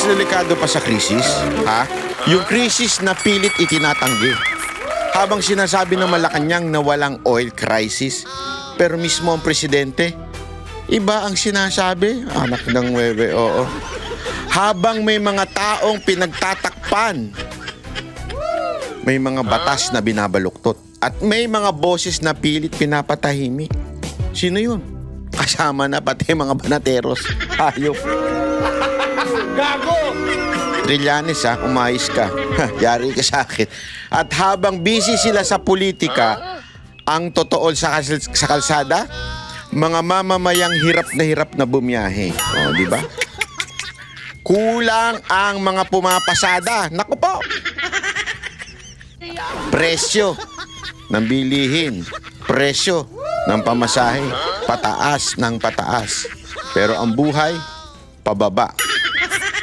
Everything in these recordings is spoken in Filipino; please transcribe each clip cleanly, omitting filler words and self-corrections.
mas delikado pa sa krisis, ha? Yung krisis na pilit itinatanggi. Habang sinasabi ng Malacanang na walang oil crisis, pero mismo ang presidente, iba ang sinasabi. Anak ng webe, oo. Habang may mga taong pinagtatakpan, may mga batas na binabaluktot, at may mga boses na pilit pinapatahimik. Sino yun? Kasama na pati mga banateros. Hayop. Gago! Trillanes, ha, umayos ka. Yari ka sa akin. At habang busy sila sa politika, ang totoo sa kalsada, mga mamamayang hirap na bumiyahe. O, di ba? Kulang ang mga pumapasada. Naku po! Presyo ng bilihin, presyo ng pamasahe, pataas ng pataas. Pero ang buhay, pababa.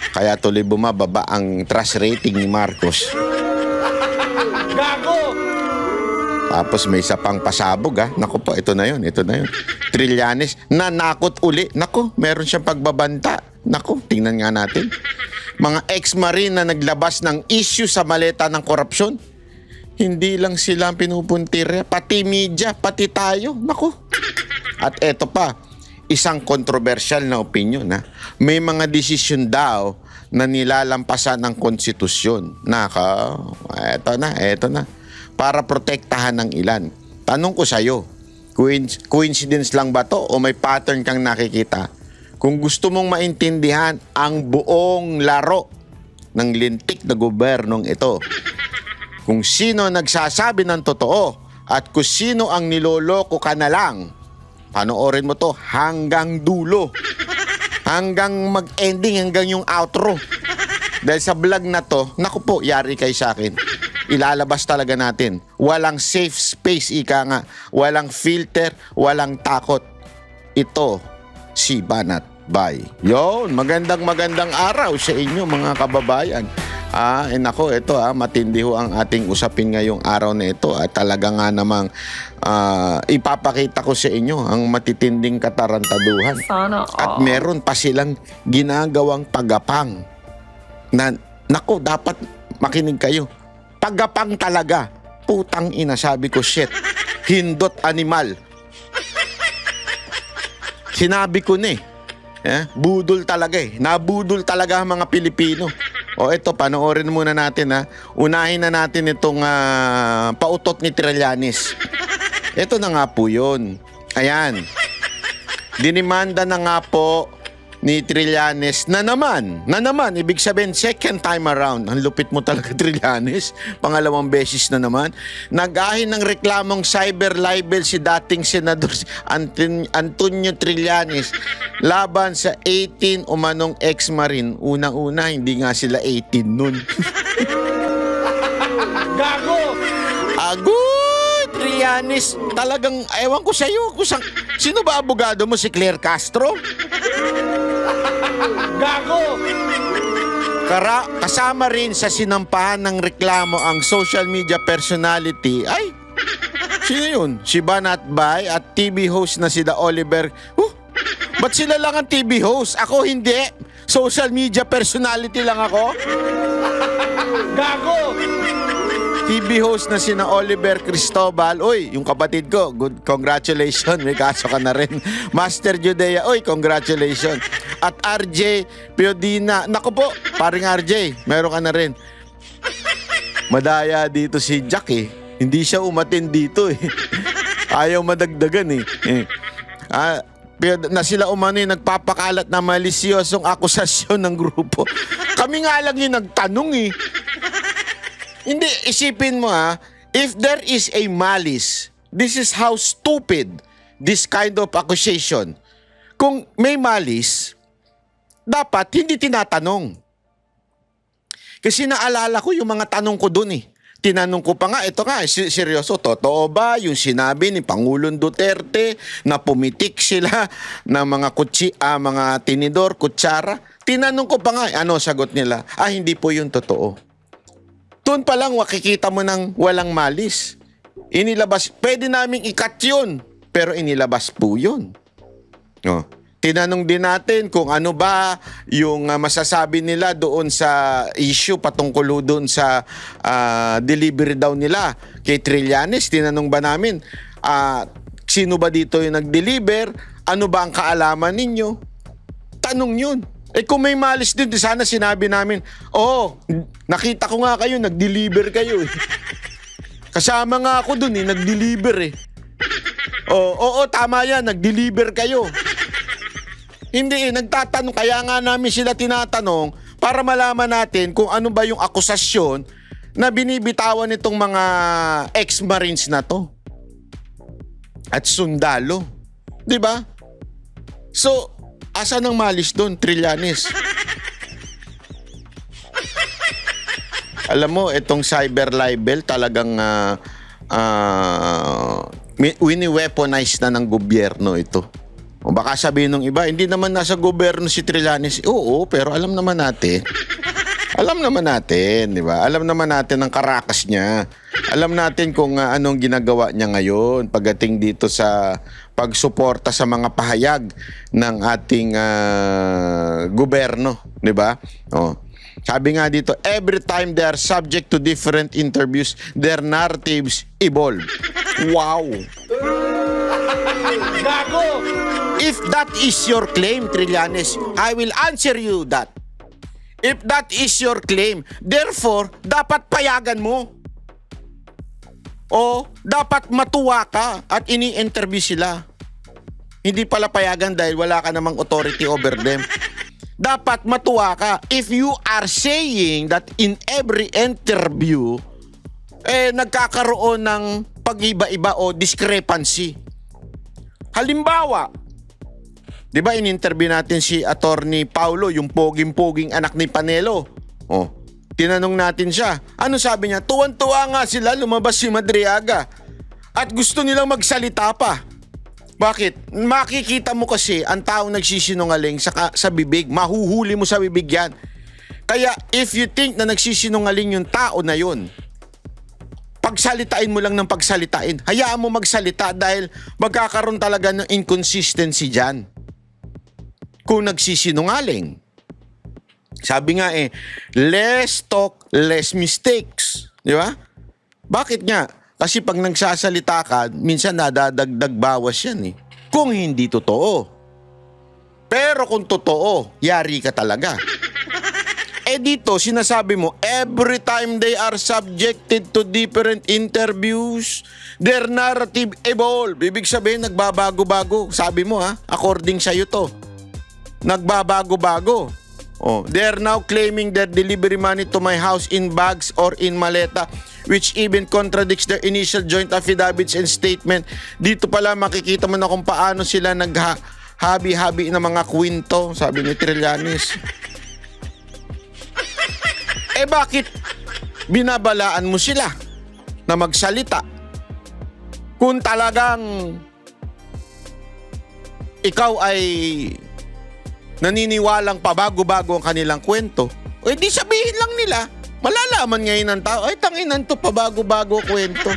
Kaya tuloy bumababa ang trust rating ni Marcos. Gago! Tapos may isa pang pasabog, ha. Naku po, ito na yun. Trillanes, nanakot uli. Naku, meron siyang pagbabanta. Naku, tingnan nga natin. Mga ex-marine na naglabas ng issue sa maleta ng korupsyon. Hindi lang sila ang pinupuntirya, pati media, pati tayo. Naku. At eto pa, isang kontrobersyal na opinion, ha. May mga desisyon daw na nilalampasan ng konstitusyon. Naka, eto na. Para protektahan ng ilan. Tanong ko sa'yo, coincidence lang ba to o may pattern kang nakikita? Kung gusto mong maintindihan ang buong laro ng lintik na gobernong ito, kung sino nagsasabi ng totoo at kung sino ang niloloko ka na lang, panoorin mo to hanggang dulo. Hanggang mag-ending, hanggang yung outro. Dahil sa vlog na to, naku po, yari kayo sa akin. Ilalabas talaga natin. Walang safe space, ika nga. Walang filter, walang takot. Ito, si Banat Bay. Yon, magandang araw sa inyo mga kababayan. Nako, ito matindi ho ang ating usapin ngayong araw na ito at talaga nga namang ipapakita ko sa inyo ang matitinding katarantaduhan. Sana At meron pa silang ginagawang pagapang na, nako, dapat makinig kayo. Pagapang talaga. Putang ina, sabi ko, shit. Hindot animal. Sinabi ko na budol talaga Nabudol talaga ang mga Pilipino. O ito, panoorin muna natin Unahin na natin itong pautot ni Trillanes. Ito na nga po yun. Ayan. Dinimanda na nga po ni Trillanes na naman. Ibig sabihin, second time around. Ang lupit mo talaga, Trillanes. Pangalawang beses na naman. Nag-ahin ng reklamong cyber libel si dating Senador Antonio Trillanes laban sa 18 umanong ex-marine. Unang-una, hindi nga sila 18 nun. Gago! Agoy! Trillanes, talagang, ewan ko sa'yo. Sino ba abogado mo? Si Claire Castro? Gago! Kasama rin sa sinampahan ng reklamo ang social media personality. Ay, sino yun? Si Banat Bay at TV host na sila Oliver. Ba't sila lang ang TV host? Ako hindi. Social media personality lang ako. Gago! TV host na sina Oliver Cristobal. Uy, yung kapatid ko, good, congratulations. May kaso ka na rin. Master Judea, uy, congratulations. At RJ Piodina. Naku po, paring RJ, meron ka na rin. Madaya dito si Jack Hindi siya umatin dito Ayaw madagdagan na sila umano nagpapakalat na malisyosong akusasyon ng grupo. Kami nga lang yung nagtanong Hindi, isipin mo if there is a malice, this is how stupid this kind of accusation. Kung may malice, dapat hindi tinatanong. Kasi naalala ko yung mga tanong ko dun Tinanong ko pa nga, ito nga, seryoso, totoo ba yung sinabi ni Pangulong Duterte na pumitik sila ng mga tinidor, kutsara? Tinanong ko pa nga, ano sagot nila? Hindi po yung totoo. Doon pa lang makikita mo ng walang malis. Inilabas, pwede naming ikat yun, pero inilabas po yun. Tinanong din natin kung ano ba yung masasabi nila doon sa issue patungkol doon sa delivery daw nila kay Trillanes. Tinanong ba namin, sino ba dito yung nag-deliver? Ano ba ang kaalaman ninyo? Tanong yun. Kung may malis din, sana sinabi namin, nakita ko nga kayo, nag-deliver kayo. Kasama nga ako dun nag-deliver Oo, tama yan, nag-deliver kayo. Hindi nagtatanong, kaya nga namin sila tinatanong para malaman natin kung ano ba yung akusasyon na binibitawan nitong mga ex-marines na to. At sundalo. 'Di ba? So, asa nang malis doon, Trillanes? Alam mo, itong cyber libel talagang wini-weaponize na ng gobyerno ito. O baka sabihin ng iba, hindi naman nasa gobyerno si Trillanes. Oo, pero alam naman natin. Alam naman natin, di ba? Alam naman natin ang karakas niya. Alam natin kung anong ginagawa niya ngayon pagdating dito sa pagsuporta sa mga pahayag ng ating gobyerno, di ba? Sabi nga dito, every time they are subject to different interviews, their narratives evolve. Wow! Gago! If that is your claim, Trillanes, I will answer you that. If that is your claim, therefore, dapat payagan mo. O dapat matuwa ka at ini-interview sila. Hindi pala payagan dahil wala ka namang authority over them. Dapat matuwa ka. If you are saying that in every interview, nagkakaroon ng pag-iba-iba o discrepancy. Halimbawa, di ba in-interview natin si Attorney Paulo, yung poging-poging anak ni Panelo? Tinanong natin siya. Ano sabi niya? Tuwan-tuwa nga sila, lumabas si Madriaga. At gusto nilang magsalita pa. Bakit? Makikita mo kasi ang taong nagsisinungaling sa bibig. Mahuhuli mo sa bibig yan. Kaya if you think na nagsisinungaling yung tao na yun, pagsalitain mo lang ng pagsalitain. Hayaan mo magsalita dahil magkakaroon talaga ng inconsistency dyan. Kung nagsisinungaling. Sabi nga less talk, less mistakes. Di ba? Bakit nga? Kasi pag nagsasalita ka, minsan nadadagdag bawas yan Kung hindi totoo. Pero kung totoo, yari ka talaga. Dito, sinasabi mo, every time they are subjected to different interviews, their narrative evolve. Ibig sabihin, nagbabago-bago. Sabi mo according sa'yo to. Nagbabago-bago. They're now claiming their delivery money to my house in bags or in maleta, which even contradicts their initial joint affidavits and statement. Dito pala makikita mo na kung paano sila naghabi-habi ng mga kwento, sabi ni Trillanes. Bakit binabalaan mo sila na magsalita? Kung talagang ikaw ay naniniwalang pabago-bago ang kanilang kwento, di sabihin lang nila, malalaman ngayon ng tao, tanginan to, pabago-bago kwento.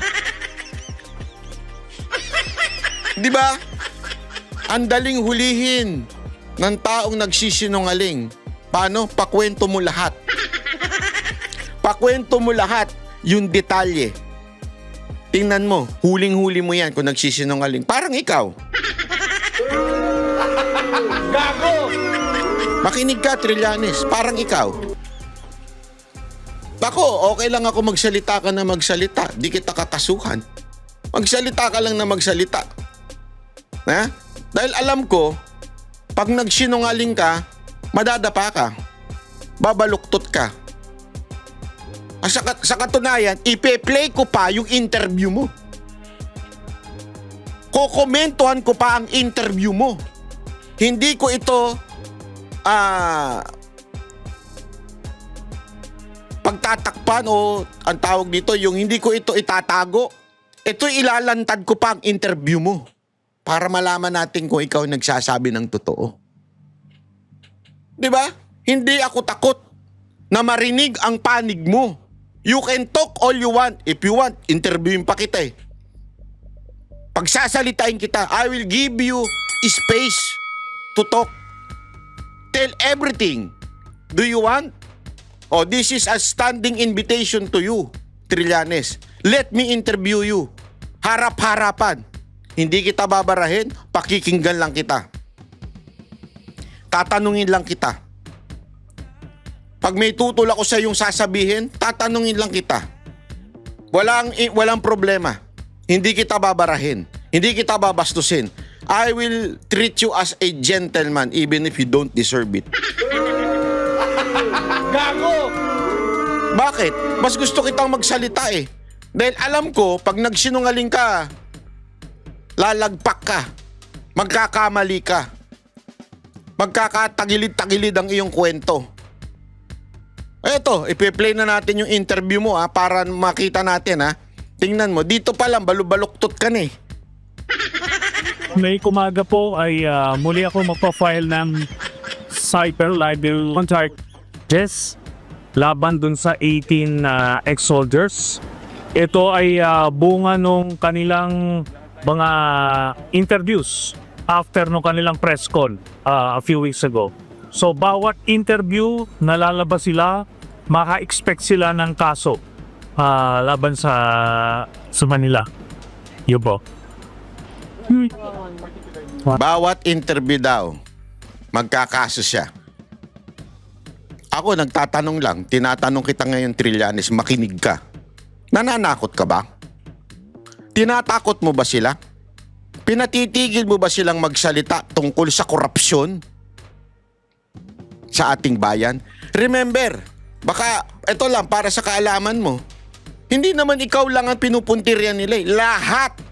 Di ba? Ang daling hulihin ng taong nagsisinungaling. Paano? Pakwento mo lahat. Pakwento mo lahat yung detalye. Tingnan mo, huling-huli mo yan kung nagsisinungaling. Parang ikaw. Gago! Makinig ka, Trillanes. Parang ikaw. Ako, okay lang ako magsalita ka na magsalita. Di kita kakasuhan. Magsalita ka lang na magsalita. Dahil alam ko, pag nagsinungaling ka, madadapa ka. Babaluktot ka. Sa katunayan, ipe-play ko pa yung interview mo. Kokomentuhan ko pa ang interview mo. Hindi ko ito pagtatakpan o ang tawag dito, yung hindi ko ito itatago. Ito ilalantad ko pa ang interview mo para malaman natin kung ikaw nagsasabi ng totoo. Di ba? Hindi ako takot na marinig ang panig mo. You can talk all you want. If you want, interviewin pa kita Pagsasalitain kita, I will give you space to talk. Tell everything. Do you want? Oh, this is a standing invitation to you, Trillanes. Let me interview you. Harap-harapan. Hindi kita babarahin, pakikinggan lang kita. Tatanungin lang kita. Pag may tutol ako sa iyong sasabihin, tatanungin lang kita. Walang problema. Hindi kita babarahin. Hindi kita babastusin. I will treat you as a gentleman even if you don't deserve it. Gago! Bakit? Mas gusto kitang magsalita eh. Dahil alam ko, pag nagsinungaling ka, lalagpak ka. Magkakamali ka. Magkakatagilid-tagilid ang iyong kwento. Eto, ipi-play na natin yung interview mo para makita natin Tingnan mo, dito pa lang balubaluktot ka na eh. May kumaga po ay muli ako magpa-file ng cyber libel charges laban dun sa 18 ex-soldiers. Ito ay bunga nung kanilang mga interviews after nung kanilang press con a few weeks ago. So bawat interview nalalabas sila, maka-expect sila ng kaso laban sa Manila. Yun po. Bawat interview daw, magkakaso siya. Ako nagtatanong lang, tinatanong kita ngayon, Trillanes, makinig ka. Nananakot ka ba? Tinatakot mo ba sila? Pinatitigil mo ba silang magsalita tungkol sa korupsyon sa ating bayan? Remember, baka ito lang para sa kaalaman mo, hindi naman ikaw lang ang pinupuntiryan nila Lahat.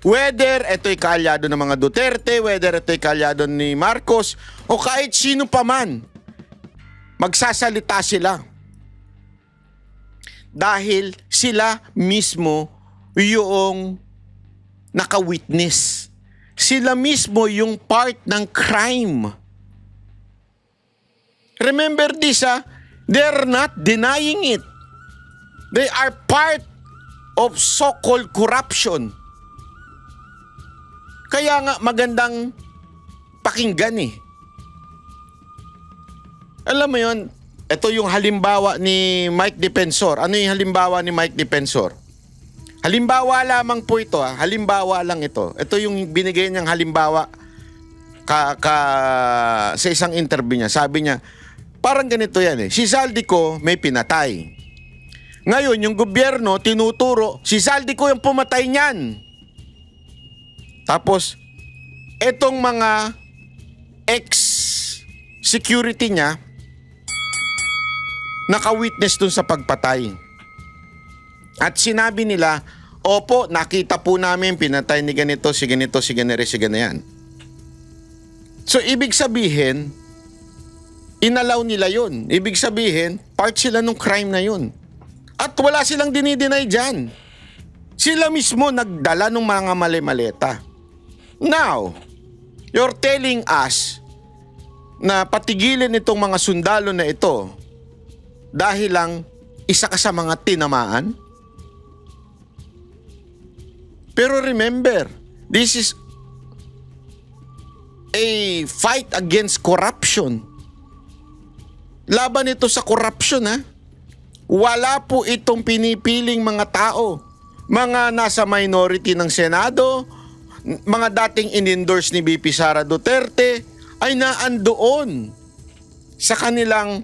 Whether ito'y kaalyado ng mga Duterte, whether ito'y kaalyado ni Marcos, o kahit sino pa man, magsasalita sila. Dahil sila mismo yung naka-witness. Sila mismo yung part ng crime. Remember this, they're not denying it. They are part of so-called corruption. Kaya nga magandang pakinggan eh. Alam mo yun, ito yung halimbawa ni Mike Defensor. Ano yung halimbawa ni Mike Defensor? Halimbawa lamang po ito. Halimbawa lang ito. Ito yung binigay niyang halimbawa sa isang interview niya. Sabi niya, parang ganito yan eh. Si Zaldico may pinatay. Ngayon, yung gobyerno tinuturo, si Zaldico yung pumatay niyan. Tapos, etong mga ex-security niya, naka-witness dun sa pagpatay. At sinabi nila, opo, nakita po namin, pinatay ni ganito, si ganito, si ganere, si ganayan. So, ibig sabihin, inalaw nila yun. Ibig sabihin, part sila nung crime na yun. At wala silang dinideny dyan. Sila mismo nagdala ng mga mali-maleta. Now, you're telling us na patigilin itong mga sundalo na ito dahil lang isa ka sa mga tinamaan? Pero remember, this is a fight against corruption. Laban ito sa corruption, Wala po itong pinipiling mga tao. Mga nasa minority ng Senado, mga dating in-endorse ni VP Sara Duterte ay naandoon sa kanilang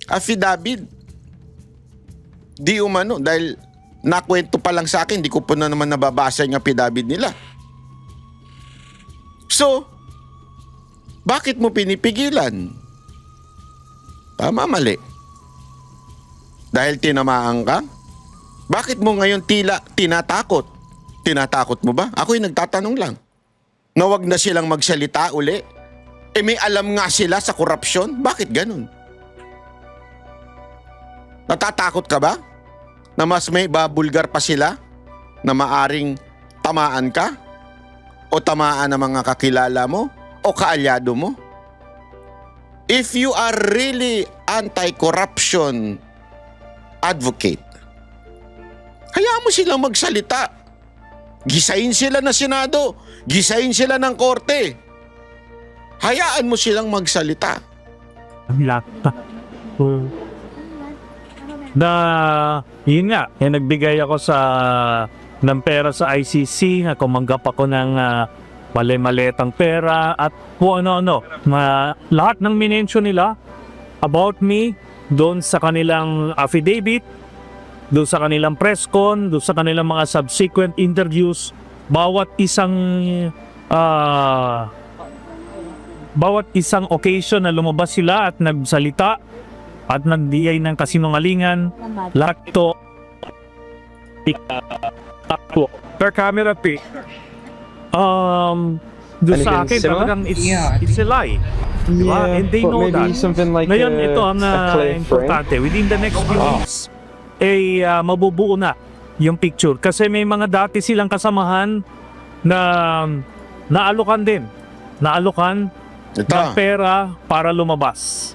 affidavit. Di umano, dahil nakwento pa lang sa akin, di ko po na naman nababasa yung affidavit nila. So, bakit mo pinipigilan? Tama, mali. Dahil tinamaan ka? Bakit mo ngayon tila tinatakot? Tinatakot mo ba? Ako'y nagtatanong lang. Na wag na silang magsalita uli? May alam nga sila sa korupsyon? Bakit ganun? Natatakot ka ba? Na mas may babulgar pa sila? Na maaring tamaan ka? O tamaan ng mga kakilala mo? O kaalyado mo? If you are really anti-corruption advocate, hayaan mo silang magsalita. Gisain sila ng Senado. Gisain sila ng Korte. Hayaan mo silang magsalita. Lata. Na, yun nga, nagbigay ako ng pera sa ICC, kumanggap ako ng mali-maletang pera at kung ano-ano. Lahat ng minensyon nila about me doon sa kanilang affidavit, doon sa kanilang press con, doon sa kanilang mga subsequent interviews, bawat isang occasion na lumabas sila at nagsalita at nagdiyay ng kasinungalingan, lahat ito per camera P. Doon sa akin similar? talagang it's a lie. Diba? And they but know maybe that. something like Ngayon, a, ito ang a clay frame. importante. Within the next few weeks, mabubuo na yung picture. Kasi may mga dati silang kasamahan na naalokan din. Naalokan Ito. ng pera para lumabas.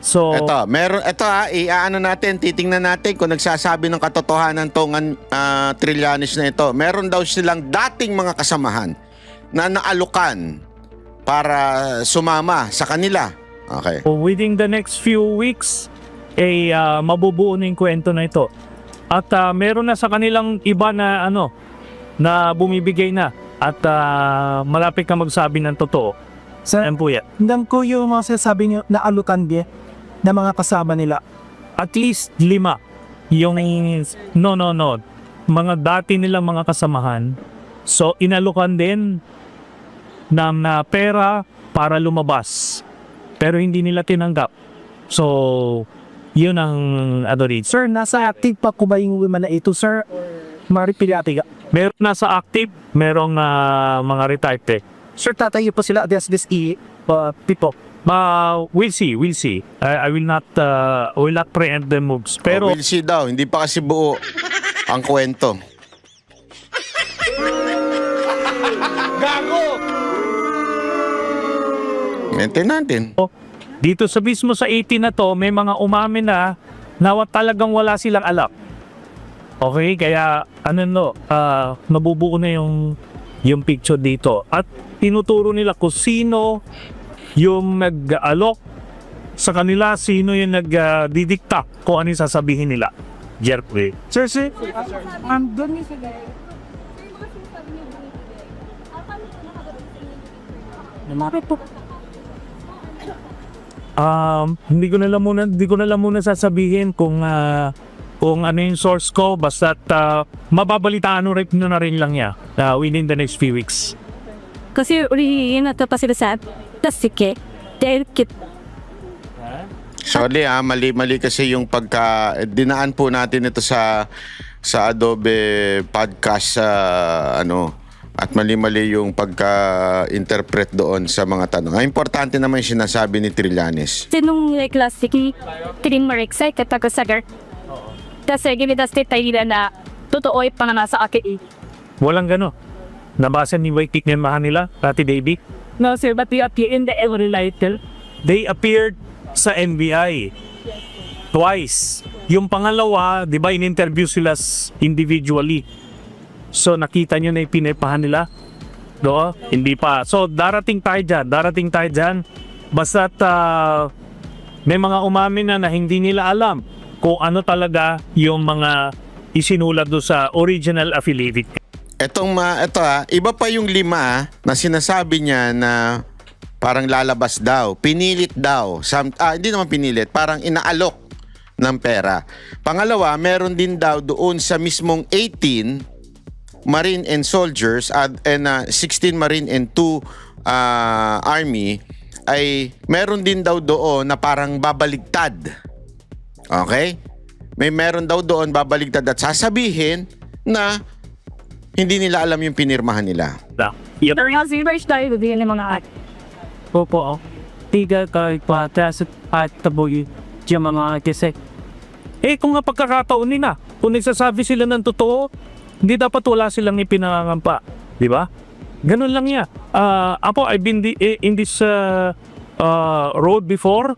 So, Iaano natin, titingnan natin kung nagsasabi ng katotohanan tong Trillanes na ito. Meron daw silang dating mga kasamahan na naalukan para sumama sa kanila. Okay. within the next few weeks, mabubuo na yung kwento na ito. At meron na sa kanilang iba na na bumibigay na at malapit na magsabi ng totoo. Sir, Ayan po yan. Hanggang ko yung mga sinasabi niyo na alukan din na mga kasama nila. At least 5 yung mga dati nilang mga kasamahan. So inalukan din ng pera para lumabas, pero hindi nila tinanggap. So yun ang rin. Sir, nasa active pa ko ba yung women na ito, sir? Maripilati ka. Meron nasa active, merong mga retired. Sir, tatayo pa sila against this people. We'll see. I will not preempt the moves. Pero We'll see daw, hindi pa kasi buo ang kwento. Gago! Maintain natin. dito sa mismo sa 18 na to, may mga umamin na talagang wala silang alam. Okay, kaya nabubuo na yung picture dito. At tinuturo nila kung sino yung nag-alok sa kanila, sino yung nagdidikta kung ano yung sasabihin nila. Jerry. Sir, doon lumapit po. Hindi ko na lang muna sasabihin kung ano yung source ko, basta mababalitaan na rin lang niya within the next few weeks. kasi 우리 얘한테 sila sa tasike dahil Sorry mali kasi yung dinaan po natin ito sa Adobe podcast at mali yung pagka-interpret doon sa mga tanong. Ang importante naman yung sinasabi ni Trillanes. nung classic Trin Marexay katagasagar kasi ginidaste tayo na totoo ay panganasa akin. Walang gano. Nabasa ni Waitik ng Manila, Rati Baby. No sir, but they appear in the every title. They appeared sa NBI twice. Yung pangalawa, di ba, in-interview sila individually. So, nakita nyo na yung pinipahan nila? Do? Hindi pa. So, darating tayo dyan. Basta't may mga umamin na hindi nila alam kung ano talaga yung mga isinulat do sa original affidavit. Ito iba pa yung 5 na sinasabi niya na parang lalabas daw, pinilit daw, hindi naman pinilit, parang inaalok ng pera. Pangalawa, meron din daw doon sa mismong 18 Marine and soldiers and 16 Marine and 2 Army ay meron din daw doon na parang babaligtad. Okay? Meron daw doon babaligtad at sasabihin na hindi nila alam yung pinirmahan nila. Yep. Pero yung silvers tayo din ng mga Opo, tiga kahit patas at taboy yung mga kisek. Kung nga pagkakataon nila, kung nagsasabi sila ng totoo, hindi dapat wala silang ipinangangampa. Di ba? Ganun lang yan. I've been in this road before.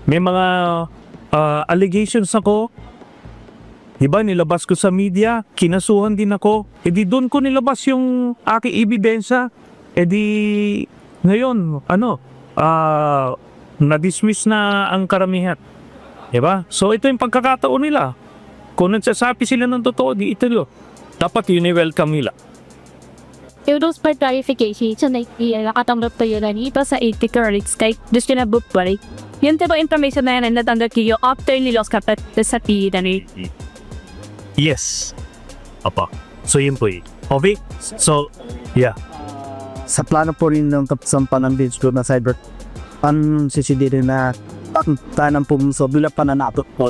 May mga allegations ako. Di ba? Nilabas ko sa media. Kinasuhan din ako. Di doon ko nilabas yung aking ebidensya. Ngayon, na-dismiss na ang karamihan. Diba? So ito yung pagkakataon nila. Kung nagsasabi sila ng totoo, di ito yun. Dapat yun i-welcome nila. Euros per clarification sa nakatanggap tayo na iba sa 80 currents kahit gusto na bupalik. Yung tipo information na yan ay natanggap kayo after nilos kapat sa pihidan ni. Yes. Apa. So yun po eh. Okay? So, yeah. Sa plano po rin ng kapsampan ng Beach na cyber sisidirin na tanang pumso bila pa na nato po.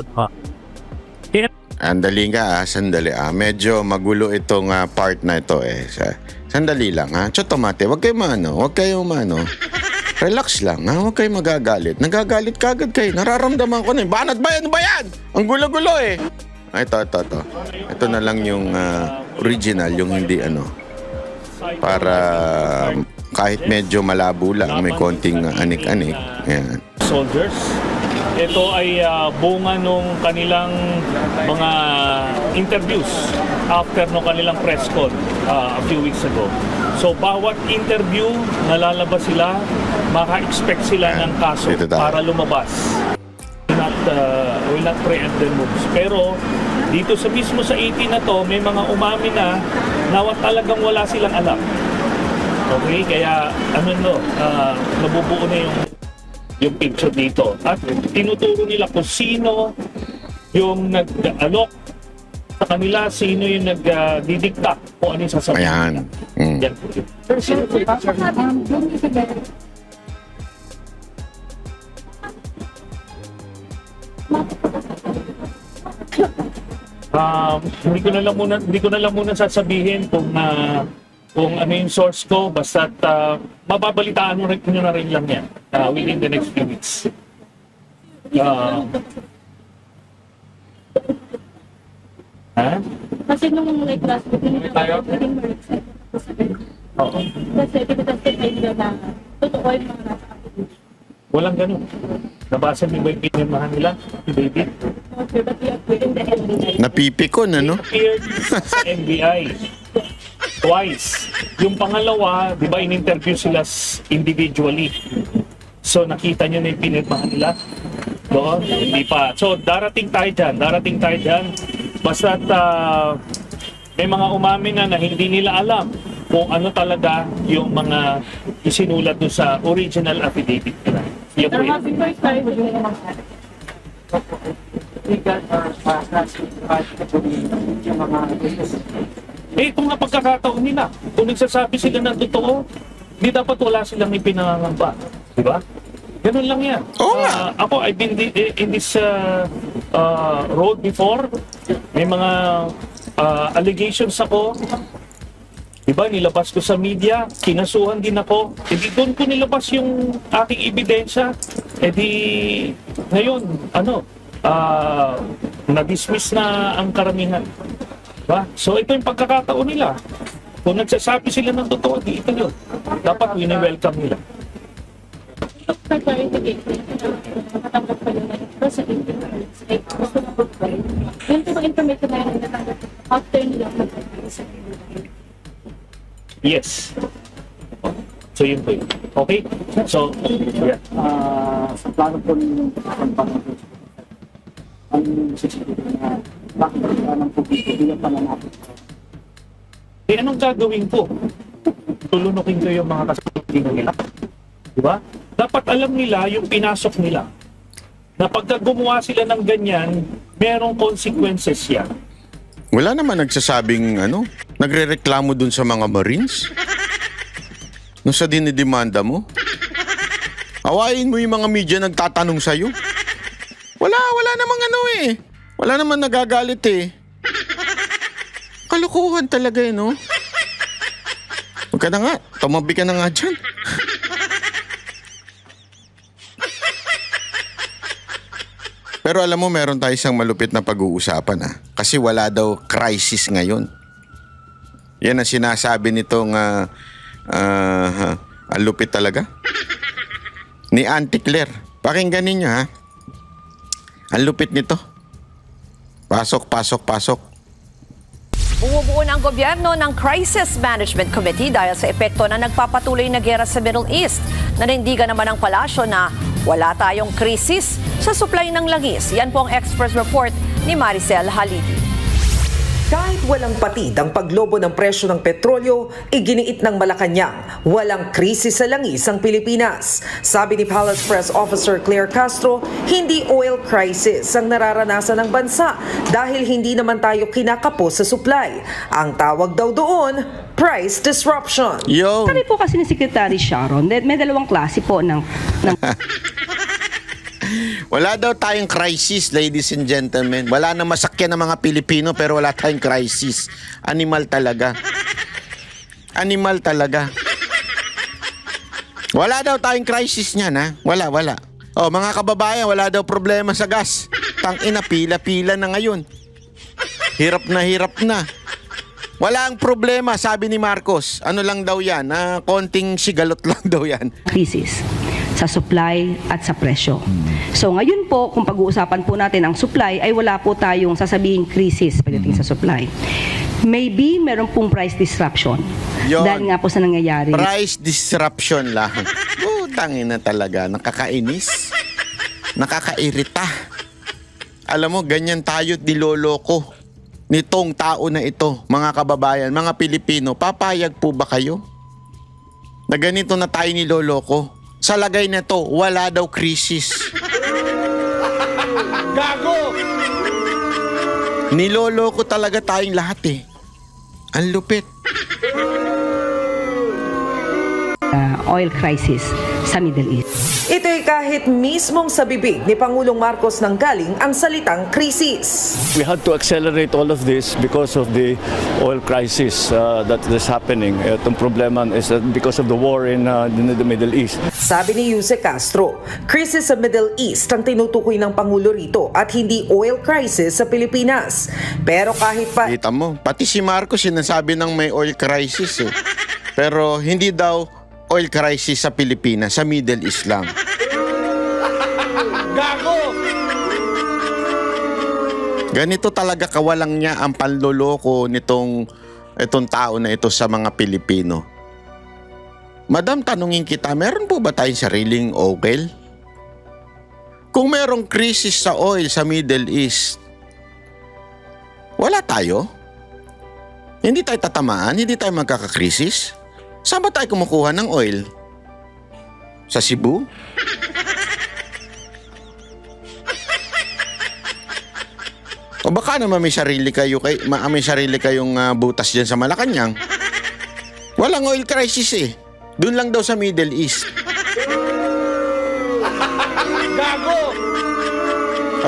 Andali nga, sandali. Medyo magulo itong part na ito eh. Sandali lang Chotomate, huwag kayo relax lang huwag kayo magagalit. Nagagalit kagad kayo. Nararamdaman ko na banat ba yan? Ano ba yan? Ang gulo-gulo eh. Ito. Ito na lang yung original, yung hindi para kahit medyo malabo lang, may konting anik-anik. Ayan. Soldiers. Ito ay bunga nung kanilang mga interviews after nung kanilang press con a few weeks ago. So bawat interview nalalabas sila, maka-expect sila ng kaso Dito tayo. para lumabas. Will not preempt their moves. Pero dito sa mismo sa 18 na to, may mga umamin na talagang wala silang alam. Okay, kaya nabubuo na yung picture dito. At tinuturo nila kung sino yung nag-alok sa kanila, sino yung nag-didikta kung ano yung sasabihin. Ayan. Yan po yun. Hindi ko na lang muna sasabihin kung ano yung source ko, basta mababalitaan nyo na rin lang yan within the next few weeks. Kasi nung like last week, Tayo? Oo. kasi tinatested tayo na totoo yung mga nasa Walang ganun. Nabasa niyo ba yung pinirmahan nila? Si David? Okay, but we are within the NBI. Napipikon, He appeared sa NBI twice. Yung pangalawa, di ba, in-interview sila individually. So, nakita nyo na yung pinirmahan nila? Doon? Hindi pa. So, darating tayo dyan. Basta't may mga umamin na hindi nila alam kung ano talaga yung mga isinulat doon sa original affidavit nila. Yan po Pero yun. before I start with the Kung nga pagkakataon nila, kung nagsasabi sila ng totoo, hindi dapat wala silang ipinangangamba. Di ba? Ganun lang yan. Oo nga. Ako, I've been in this road before. May mga allegations ako. Diba, nilabas ko sa media, kinasuhan din ako. Di doon ko nilabas yung aking ebidensya. Di ngayon, na-dismiss na ang karamihan. Diba? So ito yung pagkakataon nila. Kung nagsasabi sila ng totoo, di ito yun. Dapat wini-welcome nila. for clarification, nakatanggap pa yun na sa interviews, like gusto na pag-pray. Yung tipo information na yun natanggap after nila mag-pray sa Yes. So yun po yun. Okay? So, yeah. Sa plano po ninyo ang sisigaw na bakit ng publiko bilang pananapit. Anong gagawin ko? Tulunukin ko yung mga kasabihan nila. Diba? Dapat alam nila yung pinasok nila. Na pagka gumawa sila ng ganyan, merong consequences yan. Wala naman nagsasabing nagrereklamo dun sa mga Marines. Nung sa dinidemanda mo. Awayin mo yung mga media nagtatanong sa'yo. Wala namang Wala naman nagagalit eh. Kalukuhan talaga no? Huwag ka na nga, tumabi ka na nga dyan. Pero alam mo, meron tayo isang malupit na pag-uusapan kasi wala daw crisis ngayon. Yan ang sinasabi nitong ang lupit talaga. Ni Auntie Claire. Pakinggan ninyo Ang lupit nito. Pasok. Bumubuo na ang gobyerno ng Crisis Management Committee dahil sa epekto na nagpapatuloy na gera sa Middle East. Nanindigan naman ang palasyo na wala tayong krisis sa supply ng langis. Yan po ang Express Report ni Maricel Halidi. Kahit walang patid ang paglobo ng presyo ng petrolyo, iginiit ng Malacanang, walang krisis sa langis ang Pilipinas. Sabi ni Palace Press Officer Claire Castro, hindi oil crisis ang nararanasan ng bansa dahil hindi naman tayo kinakapos sa supply. Ang tawag daw doon, price disruption. Yo! Sabi po kasi ni Secretary Sharon, may dalawang klase po ng Wala daw tayong crisis, ladies and gentlemen. Wala na masakyan ng mga Pilipino pero wala tayong crisis. Animal talaga. Animal talaga. Wala daw tayong crisis niyan, ha? Wala. Oh, mga kababayan, wala daw problema sa gas. Tangina, pila-pila na ngayon. Hirap na. Wala ang problema, sabi ni Marcos. Ano lang daw yan? Konting sigalot lang daw yan. crisis sa supply at sa presyo. So ngayon po, kung pag-uusapan po natin ang supply, ay wala po tayong sasabihing krisis pagdating sa supply. Maybe meron pong price disruption. Yun. Dahil nga po sa nangyayari. Price disruption lang. Tangin na talaga. Nakakainis. Nakakairita. Alam mo, ganyan tayo niloloko nitong tao na ito. Mga kababayan, mga Pilipino, papayag po ba kayo na ganito na tayo niloloko? Sa lagay na to, wala daw krisis. Gago! Niloloko talaga tayong lahat eh. Ang lupit. Oil crisis sa Middle East. Ito'y kahit mismong sa bibig ni Pangulong Marcos nang galing ang salitang krisis. We had to accelerate all of this because of the oil crisis that is happening. Itong problema is because of the war in the Middle East. Sabi ni Jose Castro, krisis sa Middle East ang tinutukoy ng Pangulo rito at hindi oil crisis sa Pilipinas. Pero kahit pa Kita mo, pati si Marcos sinasabi ng may oil crisis eh. Pero hindi daw oil crisis sa Pilipinas, sa Middle East lang. Gago! Ganito talaga kawalang niya ang panloloko itong tao na ito sa mga Pilipino. Madam, tanungin kita, meron po ba tayong sariling oil? Kung merong krisis sa oil sa Middle East, wala tayo? Hindi tayo tatamaan? Hindi tayo magkakakrisis? Saan ba tayo kumukuha ng oil? Sa Cebu? O baka naman may sarili kayong butas dyan sa Malacanang. Walang oil crisis eh. Doon lang daw sa Middle East. Gago!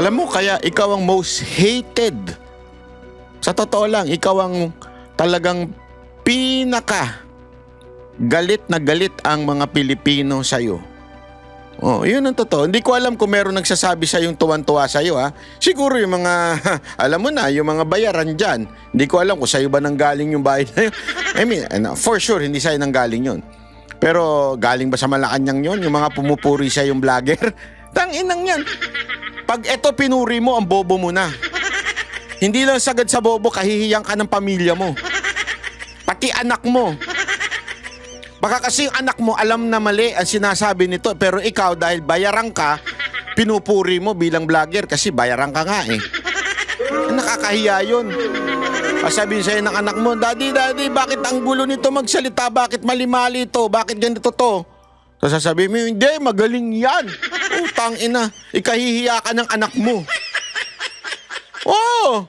Alam mo, kaya ikaw ang most hated. Sa totoo lang, ikaw ang talagang pinaka galit na galit ang mga Pilipino sa'yo. Oh, yun ang totoo. Hindi ko alam kung meron nagsasabi sa yung tuwan-tuwa sa iyo, ha. Siguro yung mga alam mo na, yung mga bayaran diyan. Hindi ko alam kung sa iyo ba nanggaling yung bayad na yun. I mean, for sure hindi sa iyo nanggaling yun. Pero galing ba sa Malacanang yun? Yung mga pumupuri sa yung vlogger? Tanginang yan. Pag eto pinuri mo, ang bobo mo na. Hindi lang sagad sa bobo, kahihiyang ka ng pamilya mo. Pati anak mo. Baka kasi yung anak mo alam na mali ang sinasabi nito, pero ikaw dahil bayaran ka, pinupuri mo bilang vlogger kasi bayaran ka nga eh. Nakakahiya yun. Sabihin sa'yo ng anak mo, Daddy, bakit ang gulo nito magsalita? Bakit mali-mali ito? Bakit ganito to? So sasabihin mo, hindi, magaling yan. Utang ina, ikahihiya ka ng anak mo. Oo,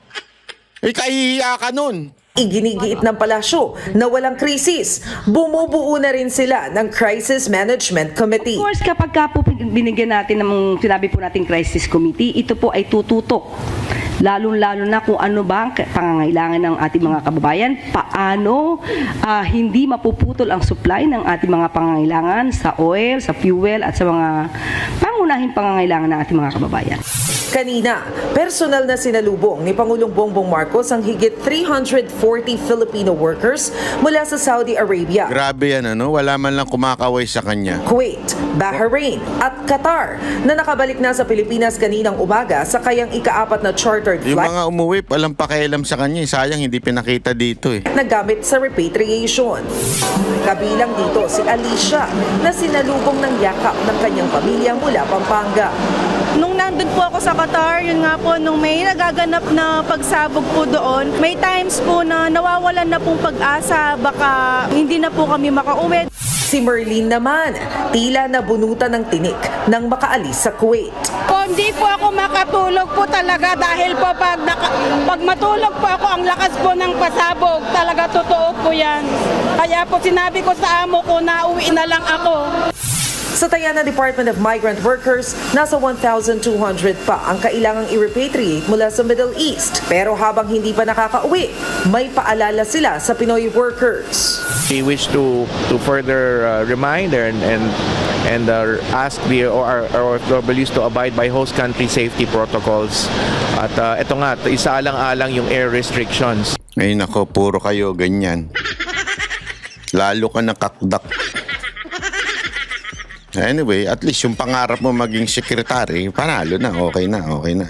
ikahihiya ka nun. Iginigiit ng palasyo na walang krisis. Bumubuo na rin sila ng Crisis Management Committee. Of course, kapag ka po binigyan natin ng sinabi po nating crisis committee, ito po ay tututok. Lalo-lalo na kung ano ba ang pangangailangan ng ating mga kababayan, paano hindi mapuputol ang supply ng ating mga pangangailangan sa oil, sa fuel at sa mga pangunahing pangangailangan ng ating mga kababayan. Kanina, personal na sinalubong ni Pangulong Bongbong Marcos ang higit 340 Filipino workers mula sa Saudi Arabia, Grabe yan, ano? Wala man lang kumakaway sa kanya. Kuwait, Bahrain at Qatar na nakabalik na sa Pilipinas kaninang umaga sa kayang ika-4 na charter chartered Yung flight mga umuwi, walang pakialam sa kanya. Sayang, hindi pinakita dito eh. na gamit sa repatriation. Kabilang dito si Alicia na sinalubong ng yakap ng kanyang pamilya mula Pampanga. Nung nandun po ako sa Qatar, yun nga po, nung may nagaganap na pagsabog po doon, may times po na nawawalan na pong pag-asa, baka hindi na po kami makauwi. Si Merlin naman, tila nabunutan ng tinik nang makaalis sa Kuwait. Po, hindi po ako makatulog po talaga dahil po pag matulog po ako, ang lakas po ng pasabog. Talaga totoo po yan. Kaya po sinabi ko sa amo ko na uwi na lang ako. Sa taya ng Department of Migrant Workers, nasa 1,200 pa ang kailangang i-repatriate mula sa Middle East. Pero habang hindi pa nakakauwi, may paalala sila sa Pinoy workers. We wish to further remind and ask the OFWs to abide by host country safety protocols. At ito nga, isaalang-alang yung air restrictions. Ay nako, puro kayo ganyan. Lalo ka nakakdak. Anyway, at least yung pangarap mo maging sekretary, panalo na, okay na, okay na.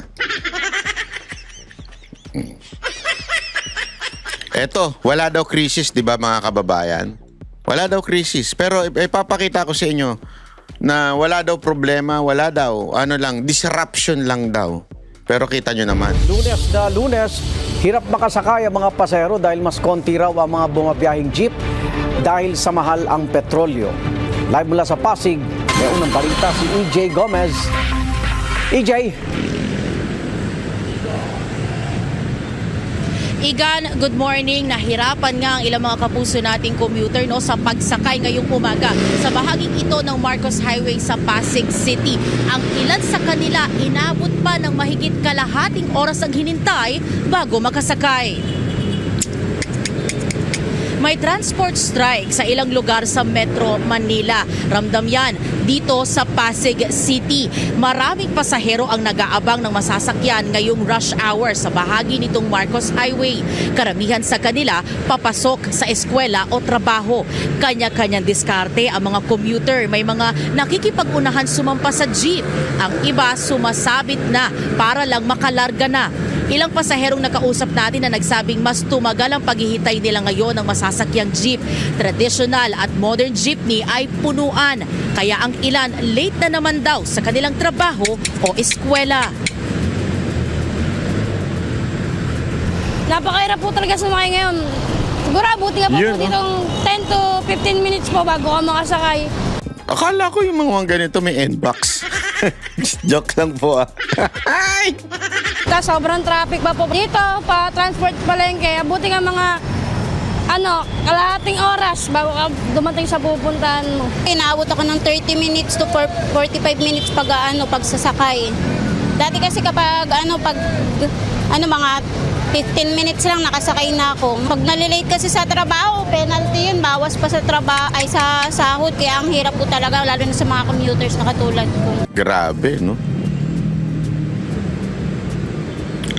Eto, wala daw krisis, di ba mga kababayan? Wala daw krisis. Pero ipapakita ko sa inyo na wala daw problema, wala daw, disruption lang daw. Pero kita nyo naman. Lunes na Lunes, hirap makasakay ang mga pasahero dahil mas konti raw ang mga bumabiyahing jeep dahil sa mahal ang petrolyo. Live mula sa Pasig, may unang balita si EJ Gomez. EJ. Igan, good morning. Nahirapan nga ang ilang mga kapuso nating commuter sa pagsakay ngayong umaga sa bahaging ito ng Marcos Highway sa Pasig City. Ang ilan sa kanila inabot pa ng mahigit kalahating oras ang hinintay bago makasakay. May transport strike sa ilang lugar sa Metro Manila. Ramdam yan dito sa Pasig City. Maraming pasahero ang nag-aabang ng masasakyan ngayong rush hour sa bahagi nitong Marcos Highway. Karamihan sa kanila papasok sa eskwela o trabaho. Kanya-kanyang diskarte ang mga commuter. May mga nakikipag-unahan sumampa sa jeep. Ang iba sumasabit na para lang makalarga na. Ilang pasaherong nakausap natin na nagsabing mas tumagal ang paghihintay nila ngayon ng masasakyang jeep. Traditional at modern jeepney ay punuan. Kaya ang ilan late na naman daw sa kanilang trabaho o eskwela. Napakahirap po talaga sumakay ngayon. Siguro abuti nga po ditong 10 to 15 minutes po bago ka makasakay. Akala ko yung mga ganito may NBox. Joke lang po Ay! Sobrang traffic pa po dito, pa transport palengke. Abuti nga mga kalahating oras bago ka dumating sa pupuntahan mo. Inaabot ako ng 30 minutes to 45 minutes pagsasakay. Dati kasi kapag mga 15 minutes lang nakasakay na ako. Pag nalilate kasi sa trabaho, penalty yun, bawas pa sa trabaho ay sa sahod. Kaya ang hirap po talaga, lalo na sa mga commuters na katulad ko. Grabe, no?